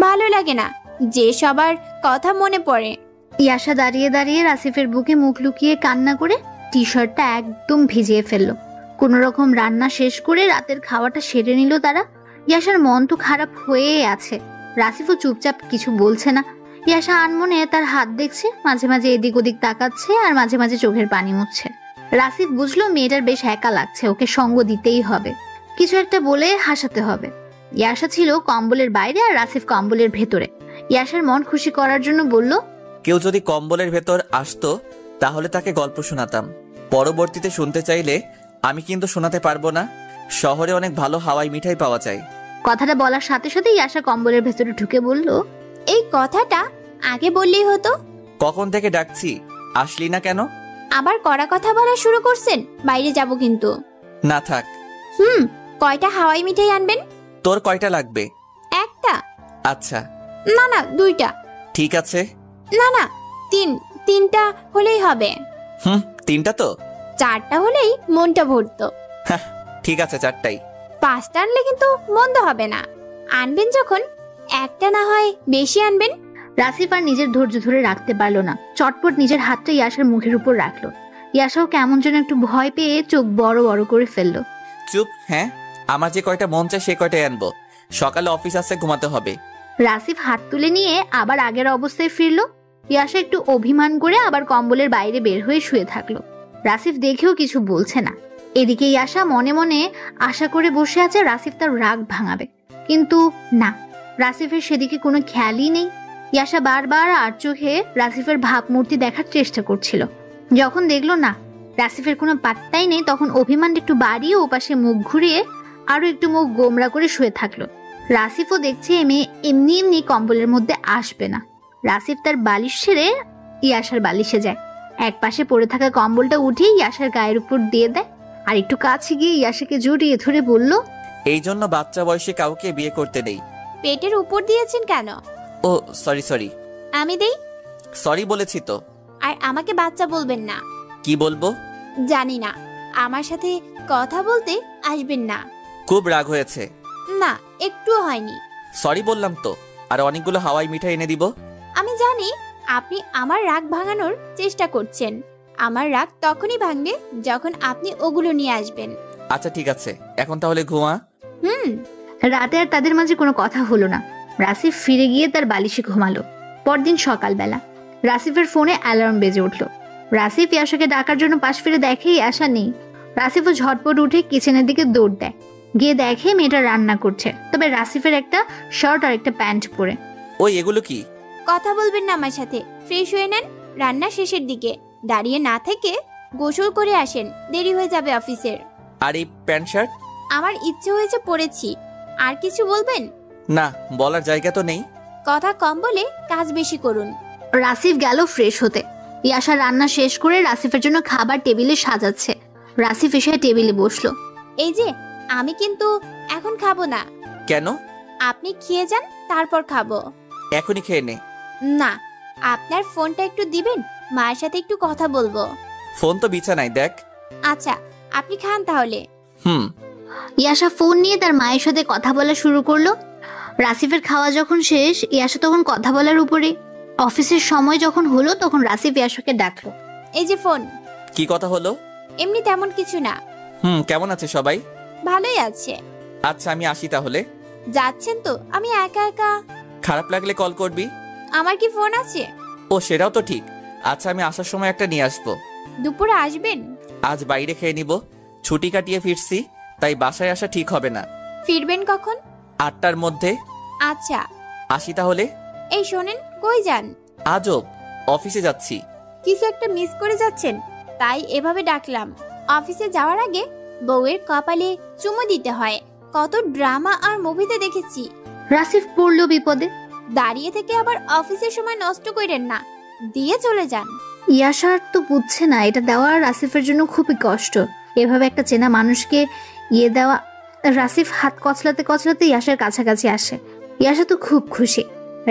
ভালো লাগে না যে সবার কথা মনে পড়ে। ইয়াশা দাঁড়িয়ে দাঁড়িয়ে রাসিফের বুকে মুখ লুকিয়ে কান্না করে টি শার্টটা একদম ভিজিয়ে ফেললো। কোনো রকম রান্না শেষ করে রাতের খাওয়াটা সেরে নিল তারা। ইয়াশার মন তো খারাপ হয়েই আছে। রাসিফও চুপচাপ কিছু বলছে না। ইয়াশা আনমনে তার হাত দেখছে, মাঝে মাঝে এদিক ওদিক তাকাচ্ছে আর মাঝে মাঝে চোখের পানি মুছছে। রাসিফ বুঝলো মেয়েটার বেশ একা লাগছে, ওকে সঙ্গ দিতেই হবে, কিছু একটা বলে হাসাতে হবে। ইয়াশা ছিল কম্বলের বাইরে আর রাসিফ কম্বলের ভেতরে। ইয়াশার মন খুশি করার জন্য বলল, কেউ যদি কম্বলের ভেতর আসতো তাহলে তাকে গল্প শোনাতাম। পরবর্তীতে শুনতে চাইলে আমি কিন্তু শোনাতে পারবো না। শহরে অনেক ভালো হাওয়াই মিঠাই পাওয়া যায়। কথাটা বলার সাথে সাথে ইয়াশা কম্বলের ভেতরে ঢুকে বলল, এই কথাটা আগে বললেই হতো। কখন থেকে ডাকছি, আসলি না কেন? আবার কড়া কথা বলা শুরু করছেন? বাইরে যাব কিন্তু। না থাক। কয়টা হাওয়াই মিঠাই আনবেন? তোর কয়টা লাগবে? একটা। আচ্ছা। না না, দুইটা। ঠিক আছে। না না, তিনটা হলেই হবে। তিনটা তো? চারটা হলেই মনটা ভরতো। ঠিক আছে, চারটাই। পাঁচটা আনলে কিন্তু মন্দ হবে না। আনবেন যখন, একটা না হয় বেশি আনবেন। রাসিফ আর নিজের ধৈর্য ধরে রাখতে পারলো না, চটপট নিজের হাতটা ইয়াশার মুখের উপর রাখলো। ইয়াশাও কেমন যেন একটু ভয় পেয়ে চোখ বড় বড় করে ফেললো। চুপ। হ্যাঁ, আমার যে কয়টা মন চায় সে কয়টাই আনবো। সকালে অফিস আছে, ঘুমাতে হবে। রাসিফ হাত তুলে নিয়ে আবার আগের অবস্থায় ফিরলো। ইয়াশা একটু অভিমান করে আবার কম্বলের বাইরে বের হয়ে শুয়ে থাকলো। রাসিফ দেখেও কিছু বলছে না। এদিকে ইয়াশা মনে মনে আশা করে বসে আছে রাসিফ তার রাগ ভাঙাবে, কিন্তু না, রাসিফের সেদিকে কোনো খেয়ালই নেই। ইয়াশা বারবার আর চোখে রাসিফের ভাবমূর্তি দেখার চেষ্টা করছিল। যখন দেখলো না, রাসিফের কোনো পাত্তাই নেই, তখন অভিমান একটু বাড়িয়ে ওপাশে মুখ ঘুরিয়ে আরো একটু মুখ গোমরা করে শুয়ে থাকলো। রাসিফও দেখছে এ মেয়ে এমনি এমনি কম্বলের মধ্যে আসবে না। রাসিফ তার বালিশ ছেড়ে ইয়াশার বালিশে যায়, এক পাশে পড়ে থাকা কম্বলটা উঠিয়ে ইয়াশার গায়ের উপর দিয়ে দেয়, আর একটু কাছে গিয়ে ইয়াশাকে জড়িয়ে ধরে বলল, এই জন্য বাচ্চা বয়সে কাউকে বিয়ে করতে নেই। পেটের উপর দিয়েছেন কেন? ও সরি। আমি দেই। সরি বলেছি তো। আর আমাকে বাচ্চা বলবেন না। কি বলবো? জানি না। আমার সাথে কথা বলতে আসবেন না। খুব রাগ হয়েছে? না, একটুও হয়নি। সরি বললাম তো। আর অনেকগুলো হাওয়াই মিঠাই এনে দিব। আমি জানি আপনি আমার রাগ ভাঙানোর চেষ্টা করছেন। আমার রাগ তখনই ভাঙবে যখন আপনি ওগুলো নিয়ে আসবেন। আচ্ছা ঠিক আছে, এখন তাহলে ঘুমা। রাতে আর তাদের মাঝে কোনো কথা হলো না। রাসিফ ফিরে গিয়ে তার বালিশে ঘুমালো। পরদিন সকালবেলা রাসিফের ফোনে অ্যালার্ম বেজে উঠল। রাসিফ ইয়াশাকে ডাকার জন্য পাশ ফিরে দেখে ইয়াশা নেই। রাসিফও ঝটপট উঠে কিচেনের দিকে দৌড় দেয়। গিয়ে দেখে মেয়েটা রান্না করছে, তবে রাসিফের একটা শার্ট আর একটা প্যান্ট পরে। ওই এগুলো কি? কথা বলবেন না আমার সাথে, ফ্রেশ হয়ে নেন। রান্না শেষের দিকে, দাঁড়িয়ে না থেকে গোসল করে আসেন, দেরি হয়ে যাবে অফিসের। আর এই প্যান্ট শার্ট? আমার ইচ্ছে হয়েছে পরেছি। আর কিছু বলবেন? না, বলার জায়গা তো নেই। কথা কম বলে কাজ বেশি করুন। রাসিফ গেল ফ্রেশ হতে। ইয়াশা রান্না শেষ করে রাসিফের জন্য খাবার টেবিলে সাজাচ্ছে। রাসিফ এসে টেবিলে বসলো। এই যে, আমি কিন্তু এখন খাবো না। কেন? আপনি খেয়ে যান, তারপর খাবো। এখনই খেয়ে নে। না, আপনার ফোনটা একটু দিবেন, মায়ের সাথে একটু কথা বলবো। ফোন তো বিছানায়, দেখ। আচ্ছা, আপনি খান তাহলে। ইয়াশা ফোন নিয়ে তার মায়ের সাথে কথা বলা শুরু করলো। রাসিফের খাওয়া যখন শেষ, ইয়াশা তখন কথা বলার উপরে। অফিসের সময় যখন হলো তখন রাসিফ ইয়াশাকে ডাকলো। এই যে ফোন। কি কথা হলো? এমনি তেমন কিছু না। কেমন আছে সবাই? ভালোই আছে। আচ্ছা, আমি আসি তাহলে। যাচ্ছেন তো? আমি একা একা। খারাপ লাগলে কল করবি। আমার কি ফোন আছে? ও, সেটাও তো ঠিক। আচ্ছা, আমি আসার সময় একটা নিয়ে আসবো। দুপুরে আসবেন? আজ বাইরে খেয়ে নিব। ছুটি কাটিয়ে ফিরছি, তাই বাসায় আসা ঠিক হবে না। ফিরবেন কখন? 8টার মধ্যে। আচ্ছা, আসি তাহলে। এই শোনেন, কই যান? আজব, অফিসে যাচ্ছি। কিছু একটা মিস করে যাচ্ছেন, তাই এভাবে ডাকলাম। অফিসে যাওয়ার আগে বউয়ের কপালে চুমু দিতে হয়, কত ড্রামা আর মুভিতে দেখেছি। রাসিফ পড়লো বিপদে। দাঁড়িয়ে থেকে আবার অফিসের সময় নষ্ট করেন না, দিয়ে চলে যান। ইয়াশার তো বুঝছে না এটা দেওয়া রাসিফের জন্য খুবই কষ্ট। এভাবে একটা চেনা মানুষকে দেওয়া। রাসিফ হাত কচলাতে কচলাতে ইয়াশার কাছাকাছি আসে। ইয়াশা তো খুব খুশি।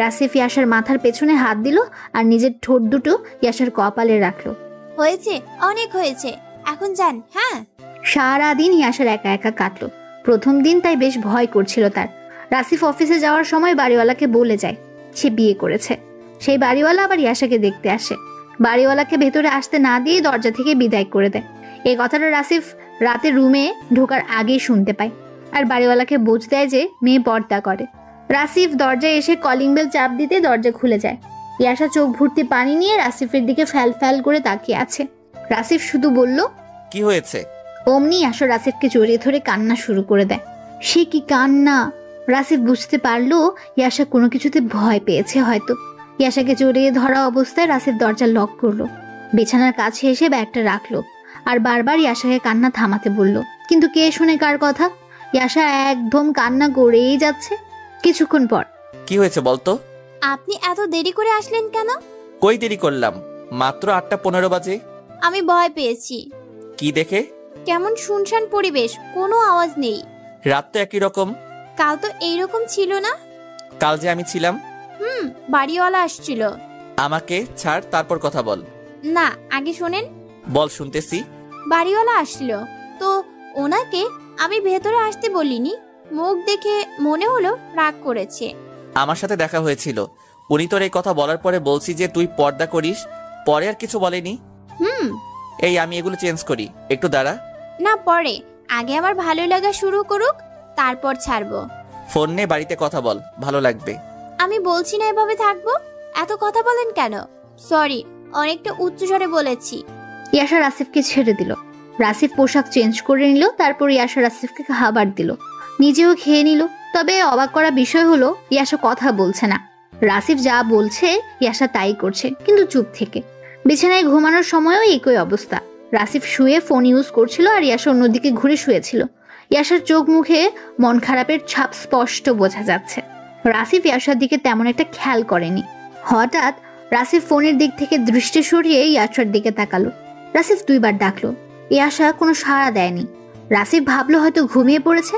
রাসিফ ইয়াশার মাথার পেছনে হাত দিল আর নিজের ঠোঁট দুটো ইয়াশার কপালে রাখলো। হয়েছে, অনেক হয়েছে, এখন যান। হ্যাঁ। সারাদিন ইয়াশার একা একা কাটলো। প্রথম দিন তাই বেশ ভয় করছিল তার। রাসিফ অফিসে যাওয়ার সময় বাড়িওয়ালাকে বলে যায় সে বিয়ে করেছে। সেই বাড়িওয়ালা আবার ইয়াশাকে দেখতে আসে। বাড়িওয়ালাকে ভেতরে আসতে না দিয়ে দরজা থেকে বিদায় করে দেয়। এই কথাটা রাসিফ রাতে রুমে ঢোকার আগেই শুনতে পায় আর বাড়িওয়ালাকে বুঝ দেয় যে মেয়ে পর্দা করে। রাসিফ দরজায় এসে কলিং বেল চাপ দিতে দরজা খুলে যায়। ইয়াশা চোখ ভর্তি পানি নিয়ে রাসিফের দিকে ফ্যাল ফ্যাল করে তাকিয়ে আছে। রাসিফ শুধু বলল, কি হয়েছে? অমনি ইয়াশা রাসিফকে জড়িয়ে ধরে কান্না শুরু করে দেয়। সে কি কান্না! রাসিফ বুঝতে পারলো ইয়াশা কোনো কিছুতে ভয় পেয়েছে হয়তো। ইয়াশাকে জড়িয়ে ধরা অবস্থায় রাসিফ দরজা লক করলো। বিছানার কাছে এসে ব্যাগটা রাখলো আর বারবার ইয়াশাকে কান্না থামাতে বলল। কিন্তু কে শুনে কার কথা? ইয়াশা একদম কান্না করেই যাচ্ছে। কিছুক্ষণ পর, কি হয়েছে বলতো? আপনি এত দেরি করে আসলেন কেন? কই দেরি করলাম? মাত্র 8:15 বাজে। আমি ভয় পেয়েছি। কি দেখে? কেমন শুনশান পরিবেশ, কোনো আওয়াজ নেই। রাত তো একই রকম। কাল তো এইরকম ছিল না। কাল যে আমি ছিলাম। বাড়িওয়ালা আসছিল। আমাকে ছাড়, তারপর কথা বল। না, আগে শোনেন। বল, শুনতেছি। বাড়িওয়ালা আসছিল তো ওনাকে আমি ভেতরে আসতে বলিনি। মুখ দেখে মনে হলো রাগ করেছে। আমার সাথে দেখা হয়েছিল। উনি তোর এই কথা বলার পরে বলছি যে তুই পর্দা করিস, পরে আর কিছু বলেনি। এই আমি এগুলো চেঞ্জ করি, একটু দাঁড়া। না, পরে, আগে আমার ভালো লাগা শুরু করুক, তারপর ছাড়বো। ফোন নে, বাড়িতে কথা বল, ভালো লাগবে। আমি বলছি না এভাবে থাকবো। এত কথা বলেন কেন? সরি, অনেকটা উচ্চস্বরে বলেছি। ইয়াশা রাসিফকে ছেড়ে দিল। রাসিফ পোশাক চেঞ্জ করে নিল। তারপর ইয়াশা রাসিফকে খাবার দিল, নিজেও খেয়ে নিল। তবে অবাক করা বিষয় হলো ইয়াশা কথা বলছে না। রাসিফ যা বলছে ইয়াশা তাই করছে, কিন্তু চুপ থেকে। বিছানায় ঘুমানোর সময়ও একই অবস্থা। রাসিফ শুয়ে ফোন ইউজ করছিল আর ইয়াশা অন্যদিকে ঘুরে শুয়েছিল। ইয়াশার চোখ মুখে মন খারাপের ছাপ স্পষ্ট বোঝা যাচ্ছে। রাসিফ ইয়াশার দিকে তেমন একটা খেয়াল করেনি। হঠাৎ রাসিফ ফোনের দিক থেকে দৃষ্টি সরিয়ে ইয়াশার দিকে তাকালো। রাসিফ 2 বার ডাকলো। ইয়াশা কোনো সাড়া দেয়নি। রাসিফ ভাবলো হয়তো ঘুমিয়ে পড়েছে।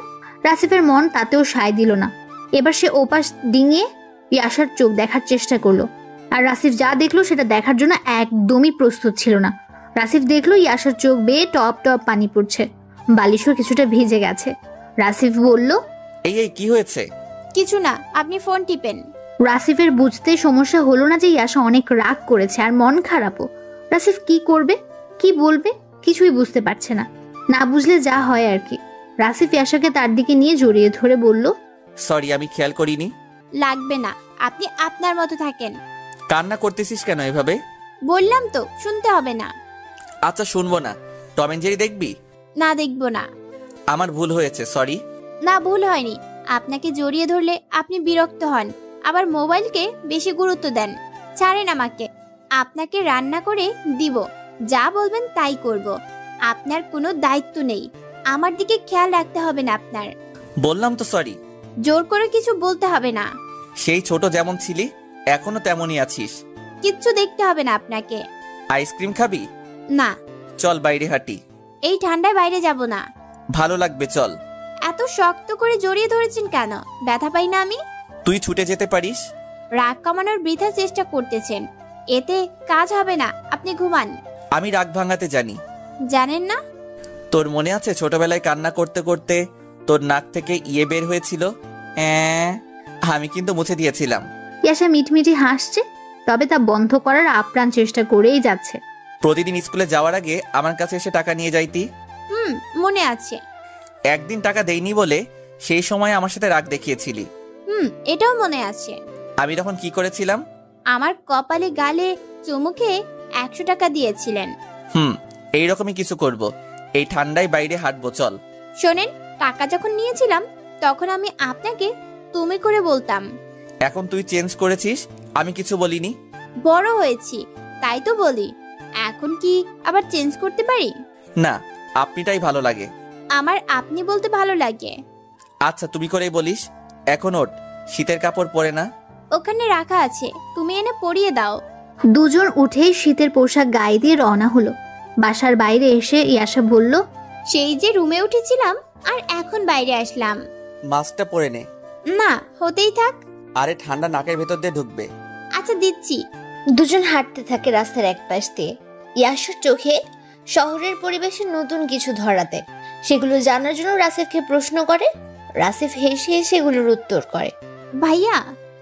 রাসিফের মন তাতেও সায় দিল না। এবার সে ওপাশ ডিঙিয়ে ইয়াশার চোখ দেখার চেষ্টা করলো। আর রাসিফ যা দেখলো সেটা দেখার জন্য একদমই প্রস্তুত ছিল না। রাসিফ দেখলো ইয়াশার চোখ বেয়ে টপ টপ পানি পড়ছে, বালিশও কিছুটা ভিজে গেছে। রাসিফ বলল, এই কি হয়েছে? কিছু না, আপনি ফোন টিপেন। রাসিফের বুঝতে সমস্যা হলো না যে ইয়াশা অনেক রাগ করেছে আর মন খারাপও। রাসিফ কি করবে, কি বলবে কিছুই বুঝতে পারছে না। না বুঝলে যা হয় আর কি। রাসিফ ইয়াশাকে তার দিকে নিয়ে জড়িয়ে ধরে বলল, সরি, আমি খেয়াল করিনি। লাগবে না, আপনি আপনার মতো থাকেন। কান্না করতেছিস কেন এভাবে? বললাম তো শুনতে হবে না। আচ্ছা শুনবো না। টম এন্ড জেরি দেখবি? না, দেখবো না। আমার ভুল হয়েছে, সরি। না, ভুল হয়নি। আপনাকে জড়িয়ে ধরলে আপনি বিরক্ত হন, আবার মোবাইলকে বেশি গুরুত্ব দেন। ছাড়েন আমাকে, আপনাকে রান্না করে দিব, যা বলবেন তাই করব। আপনার কোনো দায়িত্ব নেই, আমার দিকে খেয়াল রাখতে হবে না আপনার। বললাম তো সরি। জোর করে কিছু বলতে হবে না। সেই ছোট যেমন ছিলি এখনো তেমনই আছিস। কিচ্ছু দেখতে হবে না আপনাকে। আইসক্রিম খাবি? না। চল বাইরে হাঁটি। এই ঠান্ডায় বাইরে যাব না। ভালো লাগবে, চল। এত শক্ত করে জড়িয়ে ধরেছেন কেন? ব্যথা পাই না আমি? তুই ছুটে যেতে পারিস। রাগ কমানোর বৃথা চেষ্টা করতেছেন, এতে কাজ হবে না। আপনি ঘুমান। আমি রাগ ভাঙাতে জানি। জানেন না? তোর মনে আছে ছোটবেলায় কান্না করতে করতে তোর নাক থেকে ইয়ে বের হয়েছিল? আমি কিন্তু মুছে দিয়েছিলাম। ইয়াশা মিটমিটি হাসছে, তবে তা বন্ধ করার আপ্রাণ চেষ্টা করেই যাচ্ছে। প্রতিদিন স্কুলে যাওয়ার আগে আমার কাছে এসে টাকা নিয়ে যাইতি। মনে আছে। একদিন টাকা দেইনি বলে সেই সময় আমার সাথে রাগ দেখিয়েছিলি। এটাও মনে আছে। আমি তখন কি করেছিলাম? আমার কপালে গালে চুমুকে 100 টাকা দিয়েছিলেন। এইরকমই কিছু করব। এই ঠান্ডায় বাইরে হাঁটবো, চল। শোনেন, টাকা যখন নিয়েছিলাম তখন আমি আপনাকে তুমি করে বলতাম। এখন তুই চেঞ্জ করেছিস, আমি কিছু বলিনি। বড় হয়েছি তাই তো বলি। এখন কি আবার চেঞ্জ করতে পারি? না, আপনিটাই ভালো লাগে। আমার আপনি বলতে ভালো লাগে। আচ্ছা তুমি করেই বলিস। এখন ওঠ, শীতের কাপড় পরে না। ওখানে রাখা আছে, তুমি এনে পরিয়ে দাও। দুজন উঠেই শীতের পোশাক গায়ে দিয়ে রওনা হলো। বাসার বাইরে এসে ইয়াশা বলল, সেই যে রুমে উঠেছিলাম আর এখন বাইরে আসলাম। মাস্কটা পরে নে। না, হতেই থাক। আরে ঠান্ডা নাকের ভেতর দিয়ে ঢুকবে। আচ্ছা দিচ্ছি। দুজন হাঁটতে থাকে রাস্তার এক পাশ দিয়ে। ইয়াশার চোখে শহরের পরিবেশে নতুন কিছু ধরা দেয়। সেগুলো জানার জন্য রাসিফকে প্রশ্ন করে। রাসিফ হেসে হেসে এগুলোর উত্তর করে। ভাইয়া,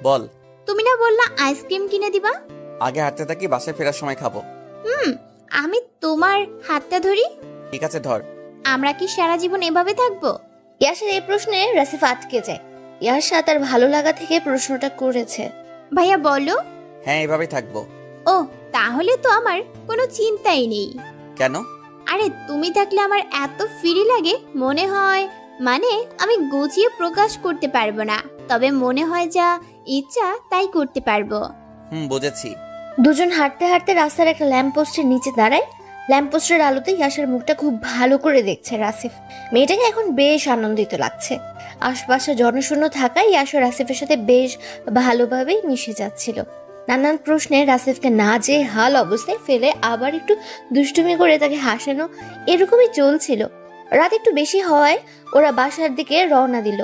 বল। তুমি না বললা আইসক্রিম কিনে দিবা? আগে হাঁটতে থাকি, বাসায় ফেরার সময় খাবো। আমি তোমার হাতটা ধরি। ঠিক আছে, ধর। আমরা কি সারা জীবন এভাবে থাকবো? ইয়াশার এই প্রশ্নে রাসিফ আটকে যায়। ইয়াশা তার ভালো লাগা থেকে প্রশ্নটা করেছে। ভাইয়া বলো। হ্যাঁ, এভাবেই থাকবো। ও, তাহলে তো আমার কোনো চিন্তাই নেই। কেন? আরে তুমি থাকলে আমার এত ফ্রি লাগে, মনে হয় মানে আমি গুছিয়ে প্রকাশ করতে পারবো না, তবে মনে হয় যা ইচ্ছা তাই করতে পারবো। বুঝেছি। দুজন হাঁটতে হাঁটতে রাস্তার একটা ল্যাম্পপোস্টের নিচে দাঁড়ায়। ল্যাম্পপোস্টের আলোতে ইয়াশার মুখটা খুব ভালো করে দেখছে রাসিফ। মেয়েটাকে এখন বেশ আনন্দিত লাগছে। আশপাশে জনশূন্য থাকায় ইয়াশা রাসিফের সাথে বেশ ভালোভাবেই মিশে যাচ্ছিল। নানান প্রশ্নে রাসিফকে না যে হাল অবস্থায় ফেলে আবার একটু দুষ্টুমি করে তাকে হাসানো, এরকমই চলছিল। রাত একটু বেশি হওয়ায় ওরা বাসার দিকে রওনা দিল।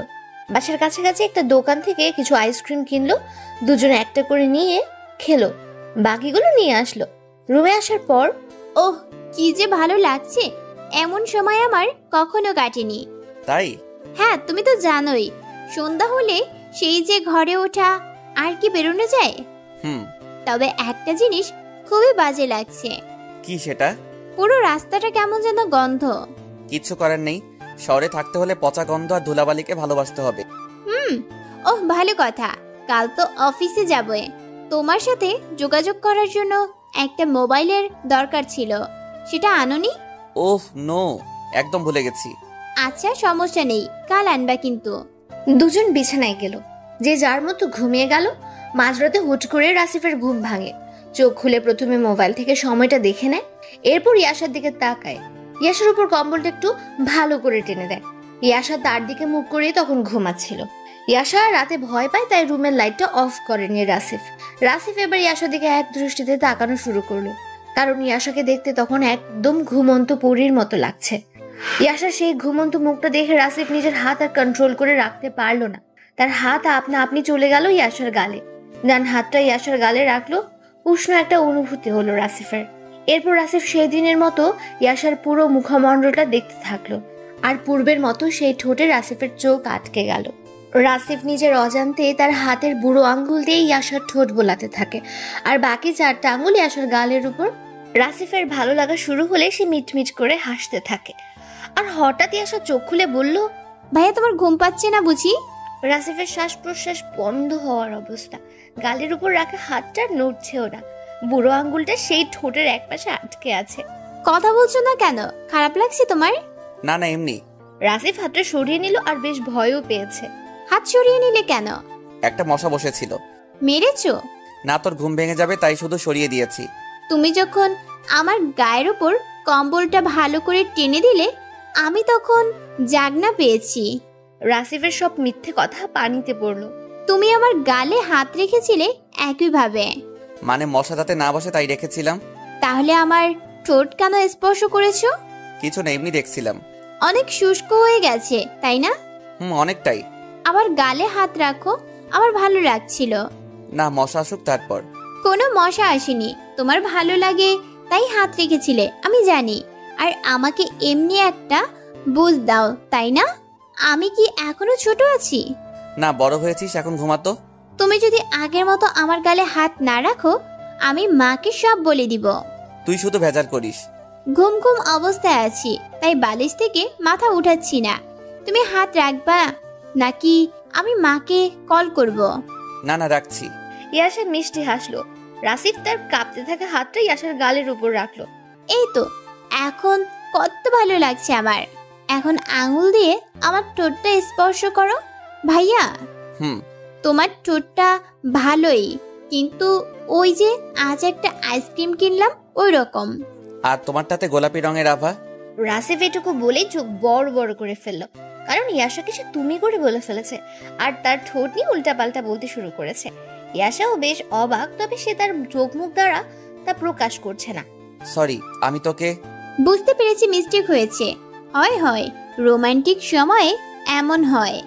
বাসার কাছাকাছি একটা দোকান থেকে কিছু আইসক্রিম কিনলো। দুজনে একটা করে নিয়ে খেলো, বাকিগুলো নিয়ে আসলো। রুমে আসার পর, ওহ কি যে ভালো লাগছে, এমন সময় আমার কখনো কাটেনি। তাই? হ্যাঁ, তুমি তো জানোই সন্ধ্যা হলে সেই যে ঘরে ওঠা আর কি বেরোনো যায়। তবে একটা জিনিস খুবই বাজে লাগছে। কি সেটা? পুরো রাস্তাটা কেমন যেন গন্ধ। কিচ্ছু করার নেই, শহরে থাকতে হলে পচা গন্ধ আর ধুলাবালিকে ভালোবাসতে হবে। ওহ ভালো কথা, কাল তো অফিসে যাবে। তোমার সাথে যোগাযোগ করার জন্য একটা মোবাইলের দরকার ছিল, সেটা আনোনি? ওহ নো, একদম ভুলে গেছি। আচ্ছা সমস্যা নেই, কাল আনবা কিন্তু। দুজন বিছানায় গেল, যে যার মতো ঘুমিয়ে গেল। মাঝরাতে হুট করে রাসিফের ঘুম ভাঙে। চোখ খুলে প্রথমে মোবাইল থেকে সময়টা দেখে নেয়, এরপর ইয়াশার দিকে তাকায়। ইয়াশার উপর কম্বলটা একটু ভালো করে টেনে দেয়। ইয়াশা তার দিকে মুখ করে তখন ঘুমাচ্ছিল। ইয়াশা রাতে ভয় পায়, তাই রুমের লাইটটা অফ করেনি রাসিফ। রাসিফ এবার ইয়াশার দিকে এক দৃষ্টিতে তাকানো শুরু করলো, কারণ ইয়াশাকে দেখতে তখন একদম ঘুমন্ত পরীর মতো লাগছে। ইয়াশার সেই ঘুমন্ত মুখটা দেখে রাসিফ নিজের হাত আর কন্ট্রোল করে রাখতে পারলো না। তার হাত আপনা আপনি চলে গেল ইয়াশার গালে। ডান হাতটা ইয়াশার গালে রাখলো। উষ্ণ একটা অনুভূতি হলো রাসিফের। এরপর রাসিফ সেই দিনের মতো ইয়াশার পুরো মুখমণ্ডলটা দেখতে থাকলো, আর পূর্বের মতো সেই ঠোঁটে রাসিফের চোখ আটকে গেল। রাসিফ নিজের অজান্তে তার হাতের বুড়ো আঙ্গুল দিয়ে ইয়াশার ঠোঁট বোলাতে থাকে, আর বাকি 4টা আঙ্গুল ইয়াশার গালের উপর। রাসিফের ভালো লাগা শুরু হলে সে মিটমিট করে হাসতে থাকে। আর হঠাৎ ইয়াশা চোখ খুলে বলল, ভাইয়া তোমার ঘুম পাচ্ছে না বুঝি? রাসিফের শ্বাস প্রশ্বাস বন্ধ হওয়ার অবস্থা। গালের উপর রাখা হাতটা নড়ছেও না, বুড়ো আঙ্গুলটা সেই ঠোঁটের একপাশে আটকে আছে। কথা বলছো না কেন? খারাপ লাগছে তোমার? না না, এমনি। রাসিফ হাতটা সরিয়ে নিল আর বেশ ভয়ও পেয়েছে। হাত সরিয়ে নিলে কেন? একটা মশা বসেছিল। মেরেছো? না, তোর ঘুম ভেঙে যাবে তাই শুধু সরিয়ে দিয়েছি। তুমি যখন আমার গায়ের উপর কম্বলটা ভালো করে টেনে দিলে আমি তখন জাগনা পেয়েছি। রাসিফের সব মিথ্যে কথা পানিতে পড়লো। তুমি আমার গালে হাত রেখেছিলে একইভাবে। মানে মশা যাতে না বসে তাই রেখেছিলাম। তাহলে আমার ঠোঁট কেন স্পর্শ করেছো? কিছু না, এমনি দেখছিলাম। অনেক শুষ্ক হয়ে গেছে তাই না? অনেকটাই। আবার গালে হাত রাখো, আমার ভালো লাগছিল। না, মশা আসুক তারপর। কোনো মশা আসেনি, তোমার ভালো লাগে তাই হাত রেখেছিলে আমি জানি। আর আমাকে এমনি একটা বুঝ দাও তাই না? আমি কি এখনো ছোট আছি? না, বড় হয়েছিস, এখন ঘুমাতো। তুমি যদি আগের মতো আমার গালে হাত না রাখো আমি মাকে সব বলে দিব। তুই শুধু ভেজাল করিস। ঘুম ঘুম অবস্থায় আছি তাই বালিশ থেকে মাথা উঠাচ্ছি না। তুমি হাত রাখবা নাকি আমি মাকে কল করব? না না, রাখছি। ইয়াশা মিষ্টি হাসলো। রাসিফ তার কাঁপতে থাকা হাতটা ইয়াশার গালের উপর রাখলো। এই তো এখন কত ভালো লাগছে আমার। এখন আঙুল দিয়ে আমার ঠোঁটটা স্পর্শ করো। ভাইয়া, হুম। তোমার ঠোঁটটা ভালোই, কিন্তু ওই যে আজ একটা আইসক্রিম কিনলাম ওই রকম। আর তোমারটাতে গোলাপি রঙের আভা। রাসিফ এটুকু বলেই চোখ বড় বড় করে ফেললো, কারণ ইয়াশাকে সে তুমি করে বলে ফেলেছে আর তার ঠোঁট নিয়ে উল্টাপাল্টা বলতে শুরু করেছে। ইয়াশাও বেশ অবাক, তবে সে তার চোখ মুখ দ্বারা তা প্রকাশ করছে না। সরি, আমি তোকে। বুঝতে পেরেছি মিস্টেক হয়েছে। হয় হয়, রোমান্টিক সময়ে এমন হয়।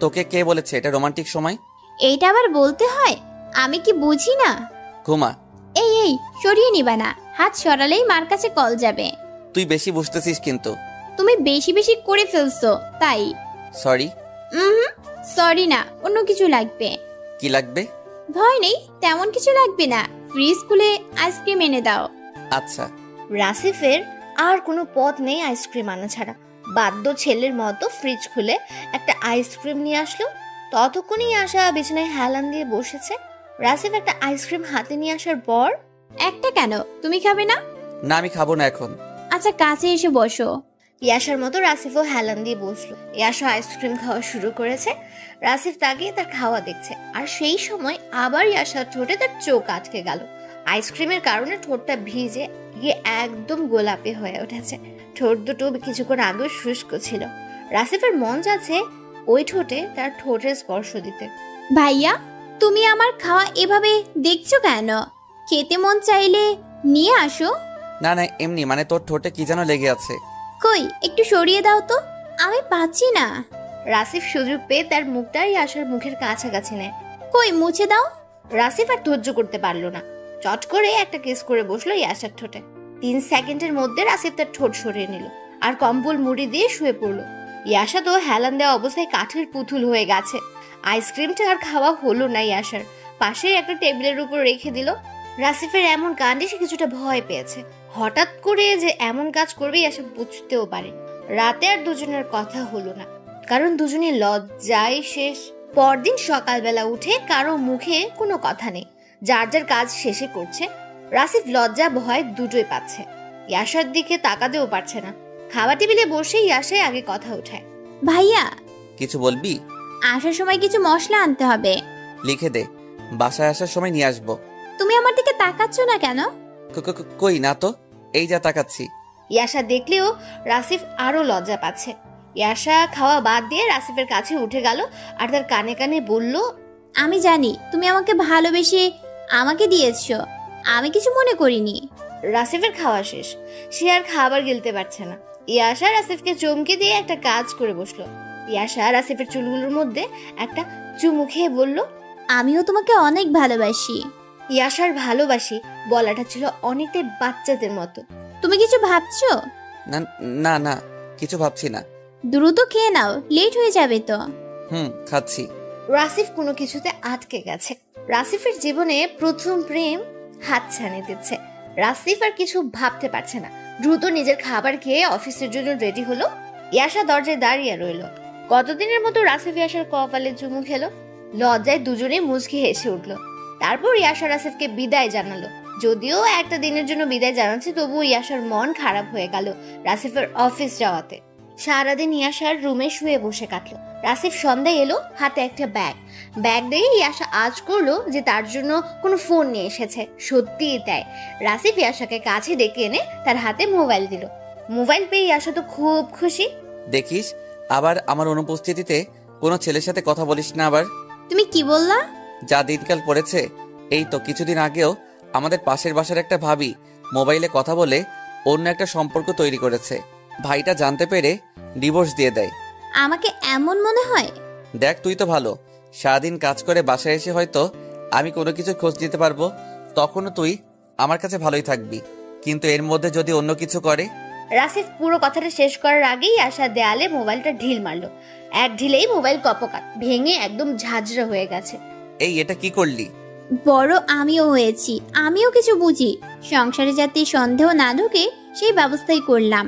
তোকে কে বলেছে এটা রোমান্টিক সময়? এইটা আবার বলতে হয়? আমি কি বুঝি না? ঘুমা। এই এই সরিয়ে নিবা না, হাত সরালেই মার কাছে কল যাবে। তুই বেশি বুঝতেছিস কিন্তু। তুমি বেশি বেশি করে ফেলছো তাই। সরি। সরি না, অন্য কিছু লাগবে। কি লাগবে? ভয় নেই, তেমন কিছু লাগবে না। ফ্রিজ খুলে আইসক্রিম এনে দাও। আচ্ছা। রাসিফের আর কোনো পথ নেই আইসক্রিম আনা ছাড়া। বাধ্য ছেলের মতো ফ্রিজ খুলে একটা আইসক্রিম নিয়ে আসলো। ততক্ষণই আশা বিছানায় হেলান দিয়ে বসেছে। রাসিফ একটা আইসক্রিম হাতে নিয়ে আসার পর, একটা কেন, তুমি খাবে না? না, আমি খাবো না এখন। আচ্ছা কাছে এসে বসো। ইয়াশার মতো রাসিফও হেলান দিয়ে বসলো। ইয়াশা আইসক্রিম খাওয়া শুরু করেছে। রাসিফ তাকিয়ে তার খাওয়া দেখছে, আর সেই সময় আবার ইয়াশার ঠোঁটে তার চোখ আটকে গেল। আইসক্রিমের কারণে ঠোঁটটা ভিজে গিয়ে একদম গোলাপি হয়ে উঠেছে। ঠোঁট দুটো কিছুক্ষণ আগেও শুষ্ক ছিল। রাসিফের মন যাচ্ছে ওই ঠোঁটে তার ঠোঁটের স্পর্শ দিতে। ভাইয়া, তুমি আমার খাওয়া এভাবে দেখছো কেন? খেতে মন চাইলে নিয়ে আসো। না না, এমনি, মানে তোর ঠোঁটে কি যেন লেগে আছে। কই একটু সরিয়ে দাও তো, আমি পাচ্ছি না। রাসিফ সুযোগ পেয়ে তার মুখটা ইয়াশার মুখের কাছাকাছি নেয়। কই মুছে দাও। রাসিফ আর ধৈর্য করতে পারলো না, চট করে একটা কিস করে বসলো ইয়াশার ঠোঁটে। 3 সেকেন্ডের মধ্যে রাসিফ তার ঠোঁট সরিয়ে নিল আর কম্বল মুড়ি দিয়ে শুয়ে পড়লো। ইয়াশা তো হেলান দেওয়া অবস্থায় কাঠের পুতুল হয়ে গেছে। আইসক্রিমটা আর খাওয়া হলো না ইয়াশার। পাশে একটা টেবিলের উপর রেখে দিল। রাসিফের এমন কাণ্ডে সে কিছুটা ভয় পেয়েছে। হঠাৎ করে যে এমন কাজ করবে ইয়াশা বুঝতেও পারে। রাতে আর দুজনের কথা হলো না, কারণ দুজনের লজ্জায় শেষ। পরদিন সকালবেলা উঠে কারো মুখে কোনো কথা নেই, যার যার কাজ শেষে করছে। রাসিফ লজ্জা ভয় দুটোই পাচ্ছে। ইয়াশার দিকে তাকাতেও পারছে না। খাওয়া টেবিলে বসে ইয়াশাই আগে কথা উঠায়। ভাইয়া, কিছু বলবি? আসার সময় কিছু মশলা আনতে হবে। লিখে দে, বাসায় আসার সময় নিয়ে আসবো। তুমি আমার দিকে তাকাচ্ছ না কেন? কই না তো, এই যা তাকাচ্ছি। ইয়াশা দেখলেও রাসিফ আরো লজ্জা পাচ্ছে। ইয়াশা খাওয়া বাদ দিয়ে রাসিফের কাছে উঠে গেল আর তার কানে কানে বলল, আমি জানি তুমি আমাকে ভালোবেসে আমাকে দিয়েছো, আমি কিছু মনে করিনি। রাসিফের খাওয়া শেষ, সে আর খাবার গিলতে পারছে না। ইয়াশা রাসিফকে চমকে দিয়ে একটা কাজ করে বসলো। ইয়াশা রাসিফের চুলগুলোর মধ্যে একটা চুমু খেয়ে বলল, আমিও তোমাকে অনেক ভালোবাসি। ইয়াশার ভালোবাসি বলাটা ছিল অনেকটাই বাচ্চাদের মতো। তুমি কিছু ভাবছো? না না না, কিছু ভাবছি না। দ্রুত খেয়ে নাও, লেট হয়ে যাবে তো। খাচ্ছি। রাসিফ কোনো কিছুতে আটকে গেছে। রাসিফের জীবনে প্রথম প্রেম হাতছানি দিচ্ছে। রাসিফ আর কিছু ভাবতে পারছে না, দ্রুত নিজের খাবার খেয়ে অফিসের জন্য রেডি হলো। ইয়াশা দরজায় দাঁড়িয়ে রইল। কতদিনের মতো রাসিফ ইয়াশার কপালে চুমু খেলো। লজ্জায় দুজনেই মুচকি হেসে উঠলো। তারপর ইয়াশা রাসিফকে বিদায় জানালো। যদিও একটা দিনের জন্য বিদায় জানাচ্ছে, তবুও ইয়াশার মন খারাপ হয়ে গেল রাসিফের অফিস যাওয়াতে। সারাদিন ইয়াশার রুমে শুয়ে বসে কাটলো। রাসিফ সন্ধ্যায় এলো, হাতে একটা ব্যাগ দিয়ে ইয়াশা আজ করলো যে তার জন্য কোনো ফোন নিয়ে এসেছে। সত্যিই তাই। রাসিফ ইয়াশাকে কাছে ডেকে এনে তার হাতে মোবাইল দিল। মোবাইল পেয়ে ইয়াশা তো খুব খুশি। দেখিস আবার আমার অনুপস্থিতিতে কোনো ছেলের সাথে কথা বলিস না আবার। তুমি কি বললা? যা দিনকাল পড়েছে। এই তো কিছুদিন আগেও আমাদের পাশের বাসার একটা ভাবি মোবাইলে কথা বলে অন্য একটা সম্পর্ক তৈরি করেছে। ভাইটা জানতে পেরে ডিভোর্স দিয়ে দেয়। আমাকে এমন মনে হয়? দেখ তুই তো ভালো, সারাদিন কাজ করে বাসায় এসে হয়তো আমি কোনো কিছু খোঁজ নিতে পারবো, তখনও তুই আমার কাছে ভালোই থাকবি। কিন্তু এর মধ্যে যদি অন্য কিছু করে। রাসিফ পুরো কথাটা শেষ করার আগেই আশা দেয়ালে মোবাইলটা ঢিল মারলো। এক ঢিলেই মোবাইল কপকাট ভেঙে একদম ঝাঁঝরা হয়ে গেছে। এই এটা কি করলি? বড় আমিও হয়েছি, আমিও কিছু বুঝি। সংসারে যাতে সন্দেহ না ঢোকে সেই ব্যবস্থাই করলাম।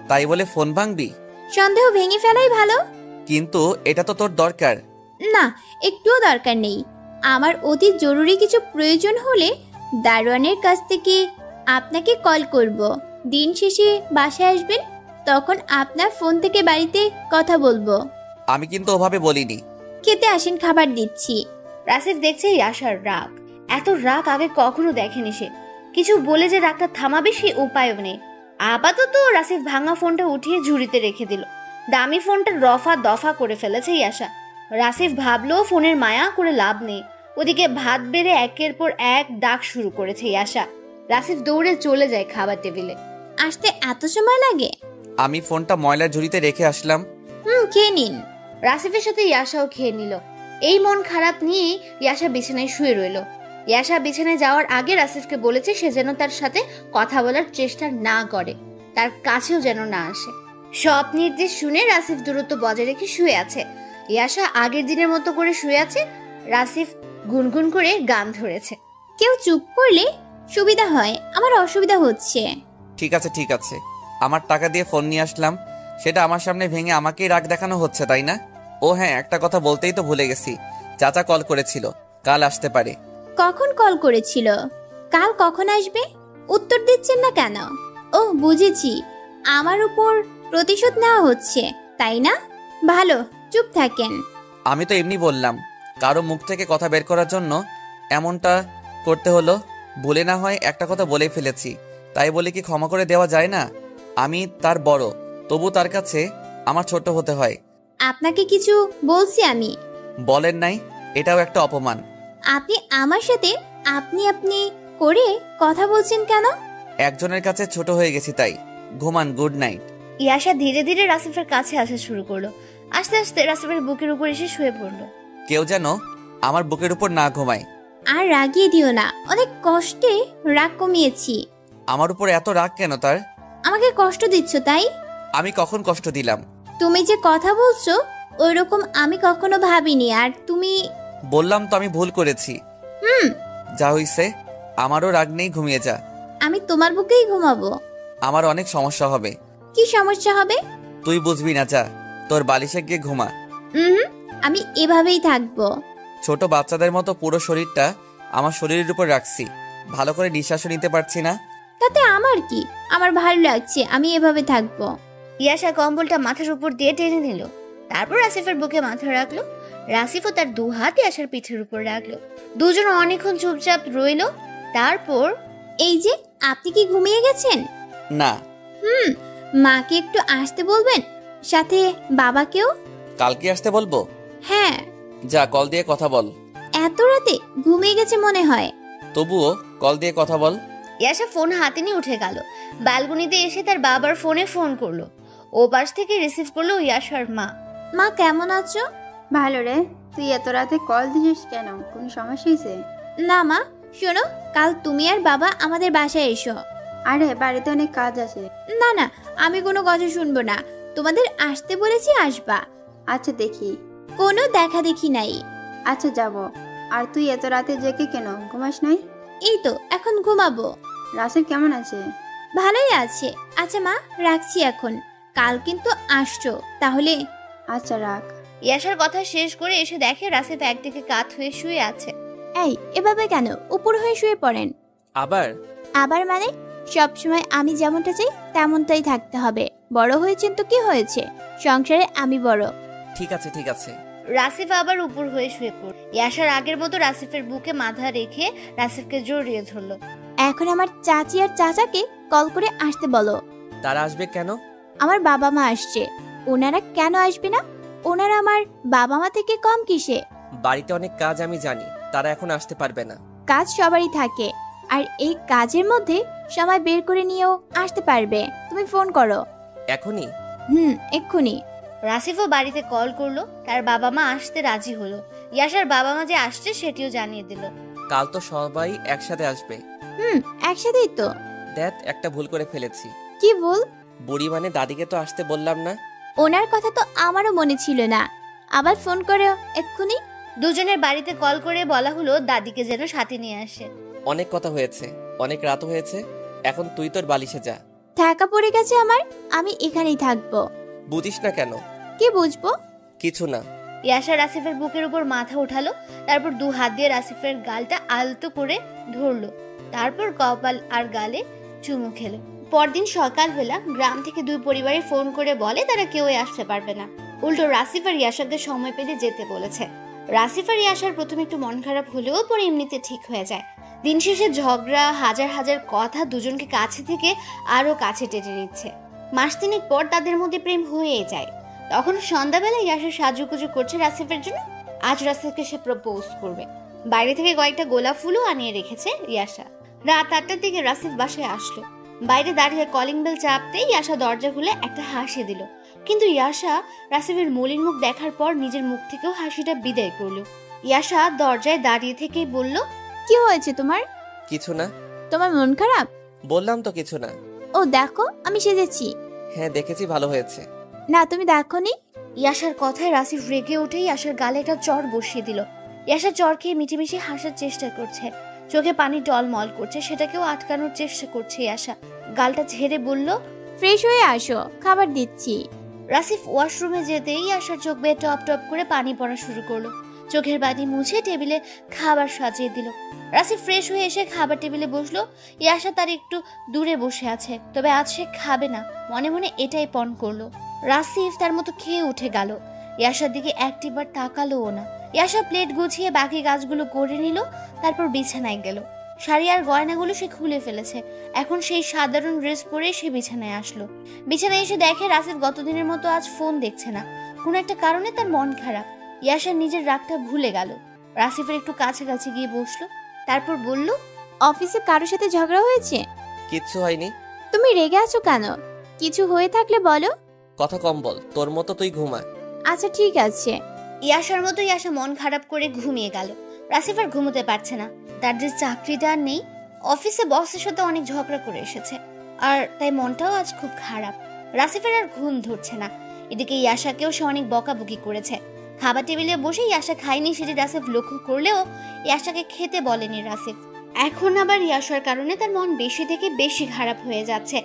তাই বলে ফোন ভাঙবি? সন্দেহ ভেঙে ফেলাই ভালো। কিন্তু এটা তো তোর দরকার। না, একটুও দরকার নেই। আমার অতি জরুরি কিছু প্রয়োজন হলে দারোয়ানের কাছ থেকে আপনাকে কল করব। দিন শেষে বাসায় আসবেন, তখন আপনার ফোন থেকে বাড়িতে কথা বলবো। আমি কিন্তু ওভাবে বলিনি। খেতে আসেন, খাবার দিচ্ছি। রাসিফ দেখছে ইয়াশার রাগ। এত রাগ আগে কখনো দেখেনি সে। কিছু বলে যে রাগটা থামাবে সে উপায়ও নেই। আপাতত রাসিফ ভাঙা ফোনটা উঠিয়ে ঝুড়িতে রেখে দিল। দামি ফোনটা রফা দফা করে ফেলেছে ইয়াশা। রাসিফ ভাবলো ফোনের মায়া করে লাভ নেই। ওদিকে ভাত বেড়ে একের পর এক ডাক শুরু করেছে ইয়াশা। রাসিফ দৌড়ে চলে যায় খাবার টেবিলে। আসতে এত সময় লাগে? আমি ফোনটা ময়লার ঝুড়িতে রেখে আসলাম। খেয়ে নিন। রাসিফের সাথে ইয়াশাও খেয়ে নিল। এই মন খারাপ নিয়ে ইয়াশা বিছানায় শুয়ে রইল। ইয়াশা বিছানায় যাওয়ার আগে রাসিফকে বলেছে সে যেন তার সাথে কথা বলার চেষ্টা না করে, তার কাছেও যেন না আসে। সব নির্দেশ শুনে রাসিফ দূরত্ব বজায় রেখে শুয়ে আছে। ইয়াশা আগের দিনের মতো করে শুয়ে আছে। রাসিফ গুনগুন করে গান ধরেছে। কেউ চুপ করলে সুবিধা হয়, আমার অসুবিধা হচ্ছে। ঠিক আছে ঠিক আছে, আমার টাকা দিয়ে ফোন নিয়ে আসলাম, সেটা আমার সামনে ভেঙে আমাকেই রাগ দেখানো হচ্ছে তাই না? ও হ্যাঁ, একটা কথা বলতেই তো ভুলে গেছি। চাচা কল করেছিল, কাল আসতে পারে। কখন কল করেছিল? কাল কখন আসবে? উত্তর দিচ্ছেন না কেন? ও বুঝেছি, আমার উপর প্রতিশোধ নেওয়া হচ্ছে তাই না? ভালো, চুপ থাকেন। আমি তো এমনি বললাম, কারো মুখ থেকে কথা বের করার জন্য এমনটা করতে হলো। ভুলে না হয় একটা কথা বলে ফেলেছি, তাই বলে কি ক্ষমা করে দেওয়া যায় না? আমি তার বড়, তবু তার কাছে আমার ছোট হতে হয়। আপনাকে কিছু বলছি আমি? বলেন নাই, এটাও একটা অপমান। আপনি আমার সাথে আপনি আপনি করে কথা বলছেন কেন? একজনের কাছে ছোট হয়ে গেছি তাই। ঘুমান, গুড নাইট। ইয়াশা ধীরে ধীরে রাসিফের কাছে আসা শুরু করলো। আস্তে আস্তে রাসিফের বুকের উপর এসে শুয়ে পড়লো। কেউ যেন আমার বুকের উপর না ঘুমায়। আর রাগিয়ে দিও না, অনেক কষ্টে রাগ কমিয়েছি। আমার উপর এত রাগ কেন তার? আমাকে কষ্ট দিচ্ছ তাই? আমি কখন কষ্ট দিলাম? তুমি যে কথা বলছো ওইরকম আমি কখনো ভাবিনি। আর তুমি? বললাম তো আমি ভুল করেছি। যা হইছে, আমারও রাগ নেই, ঘুমিয়ে যা। আমি তোমার বুকেই ঘুমাবো। আমার অনেক সমস্যা হবে। কি সমস্যা হবে? তুই বুঝবি না, যা তোর বালিশে গিয়ে ঘুমা। আমি এভাবেই থাকবো। ছোট বাচ্চাদের মতো পুরো শরীরটা আমার শরীরের উপর রাখছি, ভালো করে নিঃশ্বাসও নিতে পারছি না। তাতে আমার কি? আমার ভালো লাগছে, আমি এভাবে থাকবো। ইয়াশা কম্বলটা মাথার উপর দিয়ে টেনে নিল। তারপর রাসিফের বুকে মাথা রাখলো। রাসিফও তার দু হাত ইয়াশার পিঠের উপর রাখলো। দুজন অনেকক্ষণ চুপচাপ রইল। তারপর, এই যে আপনি কি ঘুমিয়ে গেছেন? না। মাকে একটু আসতে বলবেন, সাথে বাবাকেও। কালকে আসতে বলবো? হ্যাঁ। যা, কল দিয়ে কথা বল। এত রাতে ঘুমিয়ে গেছে মনে হয়। তবুও কল দিয়ে কথা বল। ইয়াশা ফোন হাতে নিয়ে উঠে গেল। ব্যালকনিতে এসে তার বাবার ফোনে ফোন করলো। ও পাশ থেকে রিসিভ করলো ইয়াশার মা। মা কেমন আছো? ভালো রে। তুই এত রাতে কল দিছিস কেন? কোনো সমস্যা হয়েছে? না মা, শোনো, কাল তুমি আর বাবা আমাদের বাসায় এসো। আরে বাড়িতে অনেক কাজ আছে। না না, আমি কোনো কথা শুনবো না। তোমাদের আসতে বলেছি, আসবা। আচ্ছা দেখি। কোনো দেখা দেখি নাই। আচ্ছা যাব। আর তুই এত রাতে জেগে কেন? ঘুমাস নাই? এই তো এখন ঘুমাবো। রাসিফ কেমন আছে? ভালোই আছে। আচ্ছা মা, রাখছি এখন, কাল কিন্তু আসছো তাহলে। আচ্ছা রাখ। ইয়াশার কথা শেষ করে এসে দেখে রাসিফ একদিকে কাত হয়ে শুয়ে আছে। এই এভাবে কেন উপর হয়ে শুয়ে পড়েন? আবার আবার মানে সবসময় আমি যেমনটা চাই তেমনটাই থাকতে হবে। বড় হয়েছেন তো কি হয়েছে, সংসারে আমি বড়। ঠিক আছে ঠিক আছে। রাসিফ আবার উপর হয়ে শুয়ে পড়ল। ইয়াশার আগের মতো রাসিফের বুকে মাথা রেখে রাসিফকে জড়িয়ে ধরলো। এখন আমার চাচি আর চাচাকে কল করে আসতে বলো। তারা আসবে কেন? আমার বাবা মা আসছে। ওনারা কেন আসবে না? ওনারা আমার বাবা মা থেকে কম কিসে? বাড়িতে অনেক কাজ আমি জানি, তারা এখন আসতে পারবে না। কাজ সবারই থাকে, আর এই কাজের মধ্যে সময় বের করে নিয়েও আসতে পারবে। তুমি ফোন করো এখনই? এক্ষুনি। রাসিফও বাড়িতে কল করলো, তার বাবা মা আসতে রাজি হলো। ইয়াশার বাবা মা যে আসছে সেটিও জানিয়ে দিল। কাল তো সবাই একসাথে আসবে। একসাথেই তো। দেখ, একটা ভুল করে ফেলেছি। কি ভুল? বুড়ি মানে দাদিকে তো আসতে বললাম না। ওনার কথা তো আমারও মনে ছিল না। আবার ফোন করো এক্ষুনি। দুজনের বাড়িতে কল করে বলা হলো দাদিকে যেন সাথে নিয়ে আসে। অনেক কথা হয়েছে, অনেক রাত হয়েছে, এখন তুই তোর বালিশে যা। টাকা পড়ে গেছে আমার, আমি এখানেই থাকবো। বুঝিস না কেন? কি বুঝবো? কিছু না। ইয়াশা রাসিফের বুকের উপর মাথা উঠালো, তারপর দু হাত দিয়ে রাসিফের গালটা আলতো করে ধরলো, তারপর কপাল আর গালে চুমু খেলো। পরদিন সকালবেলা গ্রাম থেকে দুই পরিবারে ফোন করে বলে তারা কেউই আসতে পারবে না, উল্টো রাসিফ আর ইয়াশাকে সময় পেলে যেতে বলেছে। রাসিফ আর ইয়াশার প্রথমে একটু মন খারাপ হলেও পরে এমনিতে ঠিক হয়ে যায়। দিন শেষে ঝগড়া, হাজার হাজার কথা দুজনকে কাছে থেকে আরো কাছে টেনে নিচ্ছে। মাস তিনেক পর তাদের মধ্যে প্রেম হয়ে যায়। তখন সন্ধ্যাবেলা ইয়াশা সাজুগুজু করছে রাসিফের জন্য। আজ রাসিফকে সে প্রপোজ করবে। বাইরে থেকে কয়েকটা গোলাপ ফুলও আনিয়ে রেখেছে ইয়াশা। রাত 8টার দিকে রাসিফ বাসায় আসলো। বাইরে দাঁড়িয়ে কলিং বেল চাপতেই ইয়াশা দরজা খুলে একটা হাসি দিল, কিন্তু ইয়াশা রাসিফের মলিন মুখ দেখার পর নিজের মুখ থেকেও হাসিটা বিদায় করলো। ইয়াশা দরজায় দাঁড়িয়ে থেকেই বলল, কি হয়েছে তোমার? কিছু না। তোমার মন খারাপ? বললাম তো কিছু না। ও দেখো আমি সেজেছি। হ্যাঁ দেখেছি, ভালো হয়েছে। না তুমি দেখোনি? ইয়াশার কথায় রাসিফ রেগে উঠেই ইয়াশার গালে একটা চড় বসিয়ে দিল। ইয়াশা চড় খেয়ে মিটিমিটি হাসার চেষ্টা করছে, চোখে পানি টলমল করছে, সেটাকেও আটকানোর চেষ্টা করছে ইয়াশা। গালটা ঝেড়ে বলল, ফ্রেশ হয়ে আসো, খাবার দিচ্ছি। রাসিফ ওয়াশরুমে যেতেই ইয়াশার চোখ বেয়ে টপ টপ করে পানি পড়া শুরু করলো। চোখের পানি মুছে টেবিলে খাবার সাজিয়ে দিল। রাসিফ ফ্রেশ হয়ে এসে খাবার টেবিলে বসলো। ইয়াশা তার একটু দূরে বসে আছে, তবে আজ সে খাবে না, মনে মনে এটাই পণ করলো। রাসিফ তার মতো খেয়ে উঠে গেল। ইয়াশার দিকে একটিবার তাকালোও না। ইয়াশা প্লেট গুছিয়ে বাকি কাজগুলো করে নিল, তারপর বিছানায় গেল। শাড়ি আর গয়নাগুলো সে খুলে ফেলেছে। এখন সেই সাধারণ ড্রেস পরে সে বিছানায় আসলো। বিছানায় এসে দেখে রাসিফ গতদিনের মতো আজ ফোন দেখছে না। কোনো একটা কারণে তার মন খারাপ। ইয়াশা নিজের রাগটা ভুলে গেল। রাসিফের একটু কাছাকাছি গিয়ে বসলো, তারপর বলল, অফিসে কারোর সাথে ঝগড়া হয়েছে? কিচ্ছু হয়নি। তুমি রেগে আছো কেন? কিছু হয়ে থাকলে বলো। কথা কম বল, তোর মতো তুই ঘুমা। আচ্ছা ঠিক আছে। ইয়াশার মতো ইয়াশা মন খারাপ করে ঘুমিয়ে গেল। রাসিফ আর ঘুমোতে পারছে না। তার যে চাকরিটা আর নেই, অফিসে বসের সাথে অনেক ঝগড়া করে এসেছে, আর তাই মনটাও আজ খুব খারাপ। রাসিফের আর ঘুম ধরছে না। এদিকে ইয়াশাকেও সে অনেক বকাবকি করেছে। খাবার টেবিলে বসে ইয়াশা খায়নি সেটি রাসিফ লক্ষ্য করলেও ইয়াশাকে খেতে বলেনি রাসিফ। এখন আবার ইয়াশার কারণে তার মন বেশি থেকে বেশি খারাপ হয়ে যাচ্ছে।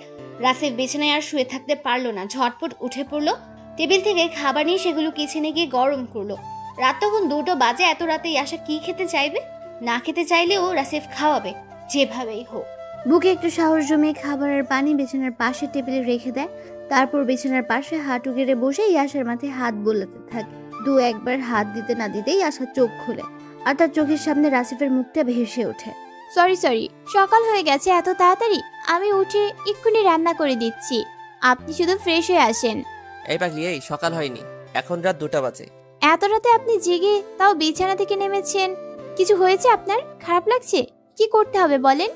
রাসিফ বিছানায় আর শুয়ে থাকতে পারলো না, ঝটপট উঠে পড়লো। টেবিল থেকে খাবার নিয়ে সেগুলো কিচেনে গিয়ে গরম করলো। রাত তখন 2টা বাজে। এত রাতে ইয়াশা কি খেতে চাইবে? না খেতে চাইলেও রাসিফ খাওয়াবে, যেভাবেই হোক। বুকে একটু সাহস জমিয়ে খাবার আর পানি বিছানার পাশে টেবিলে রেখে দেয়। তারপর বিছানার পাশে হাঁটু গেড়ে বসে ইয়াশার মাথায় হাত বোলাতে থাকে। একবার হাত দিতে না দিতেই ইয়াশা চোখ খুলে, আর তার চোখের সামনে রাসিফের মুখটা ভেসে ওঠে। সরি সকাল হয়ে গেছে এত তাড়াতাড়ি? আমি উঠে এক্ষুনি রান্না করে দিচ্ছি, আপনি শুধু ফ্রেশ হয়ে আসেন। এই পাগলি, এই সকাল হয়নি, এখন রাত 2টা বাজে। এত রাতে আপনি জেগে তাও বিছানা থেকে নেমেছেন? কিছু হয়েছে আপনার? খারাপ লাগছে? কি করতে হবে বলেন?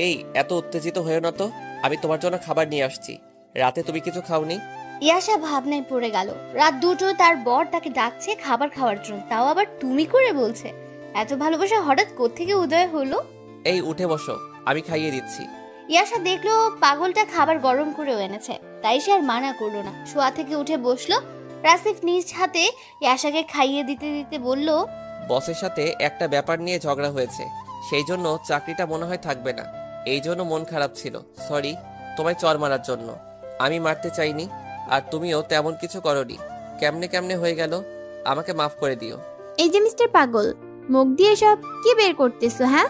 এই এত উত্তেজিত হয়েও না তো, আমি তোমার জন্য খাবার নিয়ে আসছি। রাতে তুমি কিছু খাওনি? ইয়াশা ভাবনায় পড়ে গেল। রাত 2টো, তার বর তাকে ডাকছে খাবার খাওয়ার জন্য, তাও আবার তুমি করে বলছে। এত ভালোবাসা হঠাৎ কোত্থেকে উদয় হলো? এই উঠে বসো, আমি খাইয়ে দিচ্ছি। ইয়াশা দেখলো পাগলটা খাবার গরম করেও এনেছে, তাই সে আর মানা করলো না। শোয়া থেকে উঠে বসলো। রাসিফ নিজ হাতে ইয়াশাকে খাইয়ে দিতে দিতে বলল, বসের সাথে একটা ব্যাপার নিয়ে ঝগড়া হয়েছে, সেই জন্য চাকরিটা মনে হয় থাকবে না, এই জন্য মন খারাপ ছিল, সরি। তোমায় চর মারার জন্য। আমি মারতে চাইনি, আর তুমিও তেমন কিছু করনি। কেমনে কেমনে হয়ে গেল, আমাকে মাফ করে দিও। এই যে মিস্টার পাগল, মুখ দিয়ে সব কি বের করতেছো? হ্যাঁ,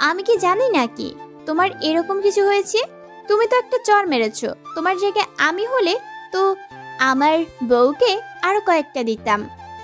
আমি কি জানি নাকি তোমার এরকম কিছু হয়েছে? তুমি তো একটা চর মেরেছো। তোমার জায়গায় আমি হলে তো আমার বউকে আরো কয়েকটা দিতাম।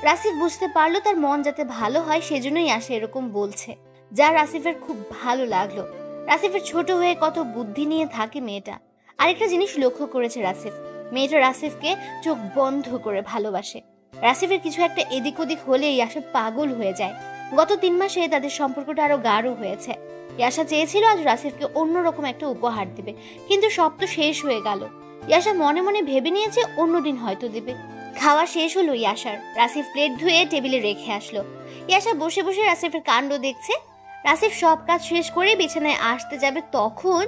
রাসিফ বুঝতে পারলো তার মন যাতে ভালো হয় সেজন্যই আসে এরকম বলছে, যা রাসিফের খুব ভালো লাগলো। রাসিফের ছোট হয়ে কত বুদ্ধি নিয়ে থাকে মেয়েটা। আরেকটা জিনিস লক্ষ্য করেছে রাসিফ, মেয়েটা রাসিফকে চোখ বন্ধ করে ভালোবাসে। রাসিফের কিছু একটা এদিক ওদিক হলেই ইয়াশা পাগল হয়ে যায়। গত 3 মাসে তাদের সম্পর্কটা আরো গাঢ় হয়েছে। ইয়াশা চেয়েছিল আজ রাসিফকে অন্যরকম একটা উপহার দিবে, কিন্তু সব তো শেষ হয়ে গেল। ইয়াশা মনে মনে ভেবে নিয়েছে অন্যদিন হয়তো দিবে। খাওয়া শেষ হলো ইয়াশার। রাসিফ প্লেট ধুয়ে টেবিলে রেখে আসলো। ইয়াশা বসে বসে রাসিফের কাণ্ড দেখছে। রাসিফ সব কাজ শেষ করে বিছানায় আসতে যাবে, তখন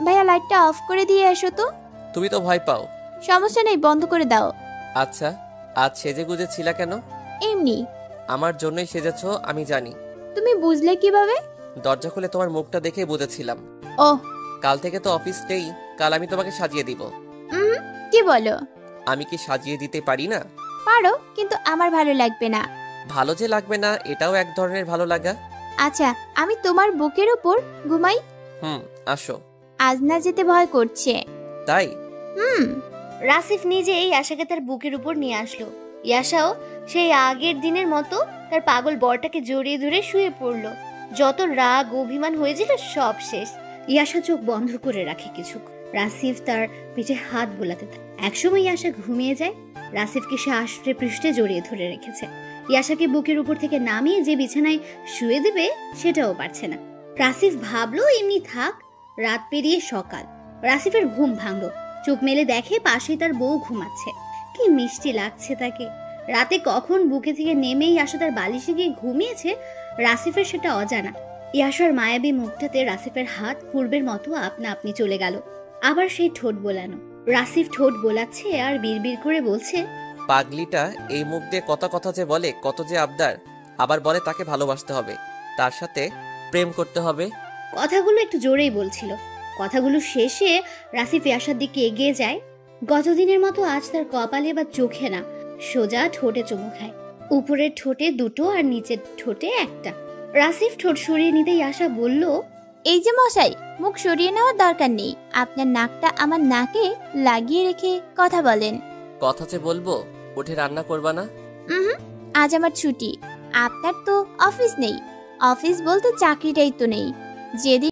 ভাইয়া লাইটটা অফ করে দিয়ে এসো তো। তুমি তো ভয় পাও। সমস্যা নেই, বন্ধ করে দাও। আচ্ছা, আজ সেজে গুজে ছিলা কেন? এমনি। আমার জন্যই সেজেছো আমি জানি। তুমি বুঝলে কিভাবে? দরজা খুলে তোমার মুখটা দেখে বুঝেছিলাম। ও, কাল থেকে তো অফিস নেই, কাল আমি তোমাকে সাজিয়ে দিব। কি বলো? আমি কি সাজিয়ে দিতে পারি না? পারো, কিন্তু আমার ভালো লাগবে না। ভালো যে লাগবে না এটাও এক ধরনের ভালো লাগা। আচ্ছা, আমি তোমার বুকের উপর ঘুমাই। আসো। আজ না যেতে ভয় করছে। তাই? রাসিফ নিজেই ইয়াশাকে তার বুকের উপর নিয়ে আসলো। ইয়াশাও সেই আগের দিনের মতো তার পাগল বরটাকে জড়িয়ে ধরে শুয়ে পড়লো। যত রাগ অভিমান হয়েছিল সব শেষ। ইয়াশা চোখ বন্ধ করে রাখে কিছু। রাসিফ তার পিঠে হাত বোলাতে থাকে। একসময় ইয়াশা ঘুমিয়ে যায়। রাসিফকে সে আষ্টে পৃষ্ঠে জড়িয়ে ধরে রেখেছে। ইয়াশাকে বুকের উপর থেকে নামিয়ে যে বিছানায় শুয়ে দেবে সেটাও পারছে না। রাসিফ ভাবলো এমনি থাক। রাত পেরিয়ে সকাল। রাসিফের ঘুম ভাঙলো। চোখ মেলে দেখে পাশে তার বউ ঘুমাচ্ছে। কি মিষ্টি লাগছে তাকে। রাতে কখন বুকে থেকে নেমেই ইয়াশা তার বালিশে গিয়ে ঘুমিয়েছে, রাসিফের সেটা অজানা। ইয়াশার মায়াবী মুখটাতে রাসিফের হাত পূর্বের মতো আপনা আপনি চলে গেল। আবার সেই ঠোঁট বোলানো। রাসিফ ঠোঁট বোলাচ্ছে আর বিড়বিড় করে বলছে, পাগলিটা এই মুখ দিয়ে কত কথা যে বলে, কত যে আবদার। আবার বলে তাকে ভালোবাসতে হবে, তার সাথে প্রেম করতে হবে। কথাগুলো একটু জোরেই বলছিল। কথাগুলো শেষে রাসিফ ইয়াশার দিকে এগিয়ে যায়। গতদিনের মতো আজ তার কপালে বা চোখে না, সোজা ঠোঁটে চুমু খায়। উপরের ঠোঁটে 2টো আর নিচের ঠোঁটে 1টা। রাসিফ ঠোঁট সরিয়ে নিতে ইয়াশা বলল, এই যে মশাই, মুখ সরিয়ে নেওয়ার দরকার নেই। আপনার নাকটা আমার নাকে লাগিয়ে রেখে কথা বলেন। কথা যে বলবো, উঠে রান্না করবা না? আজ আমার ছুটি। আপনার তো অফিস নেই। অফিস বলতে চাকরিটাই তো নেই। যেদিন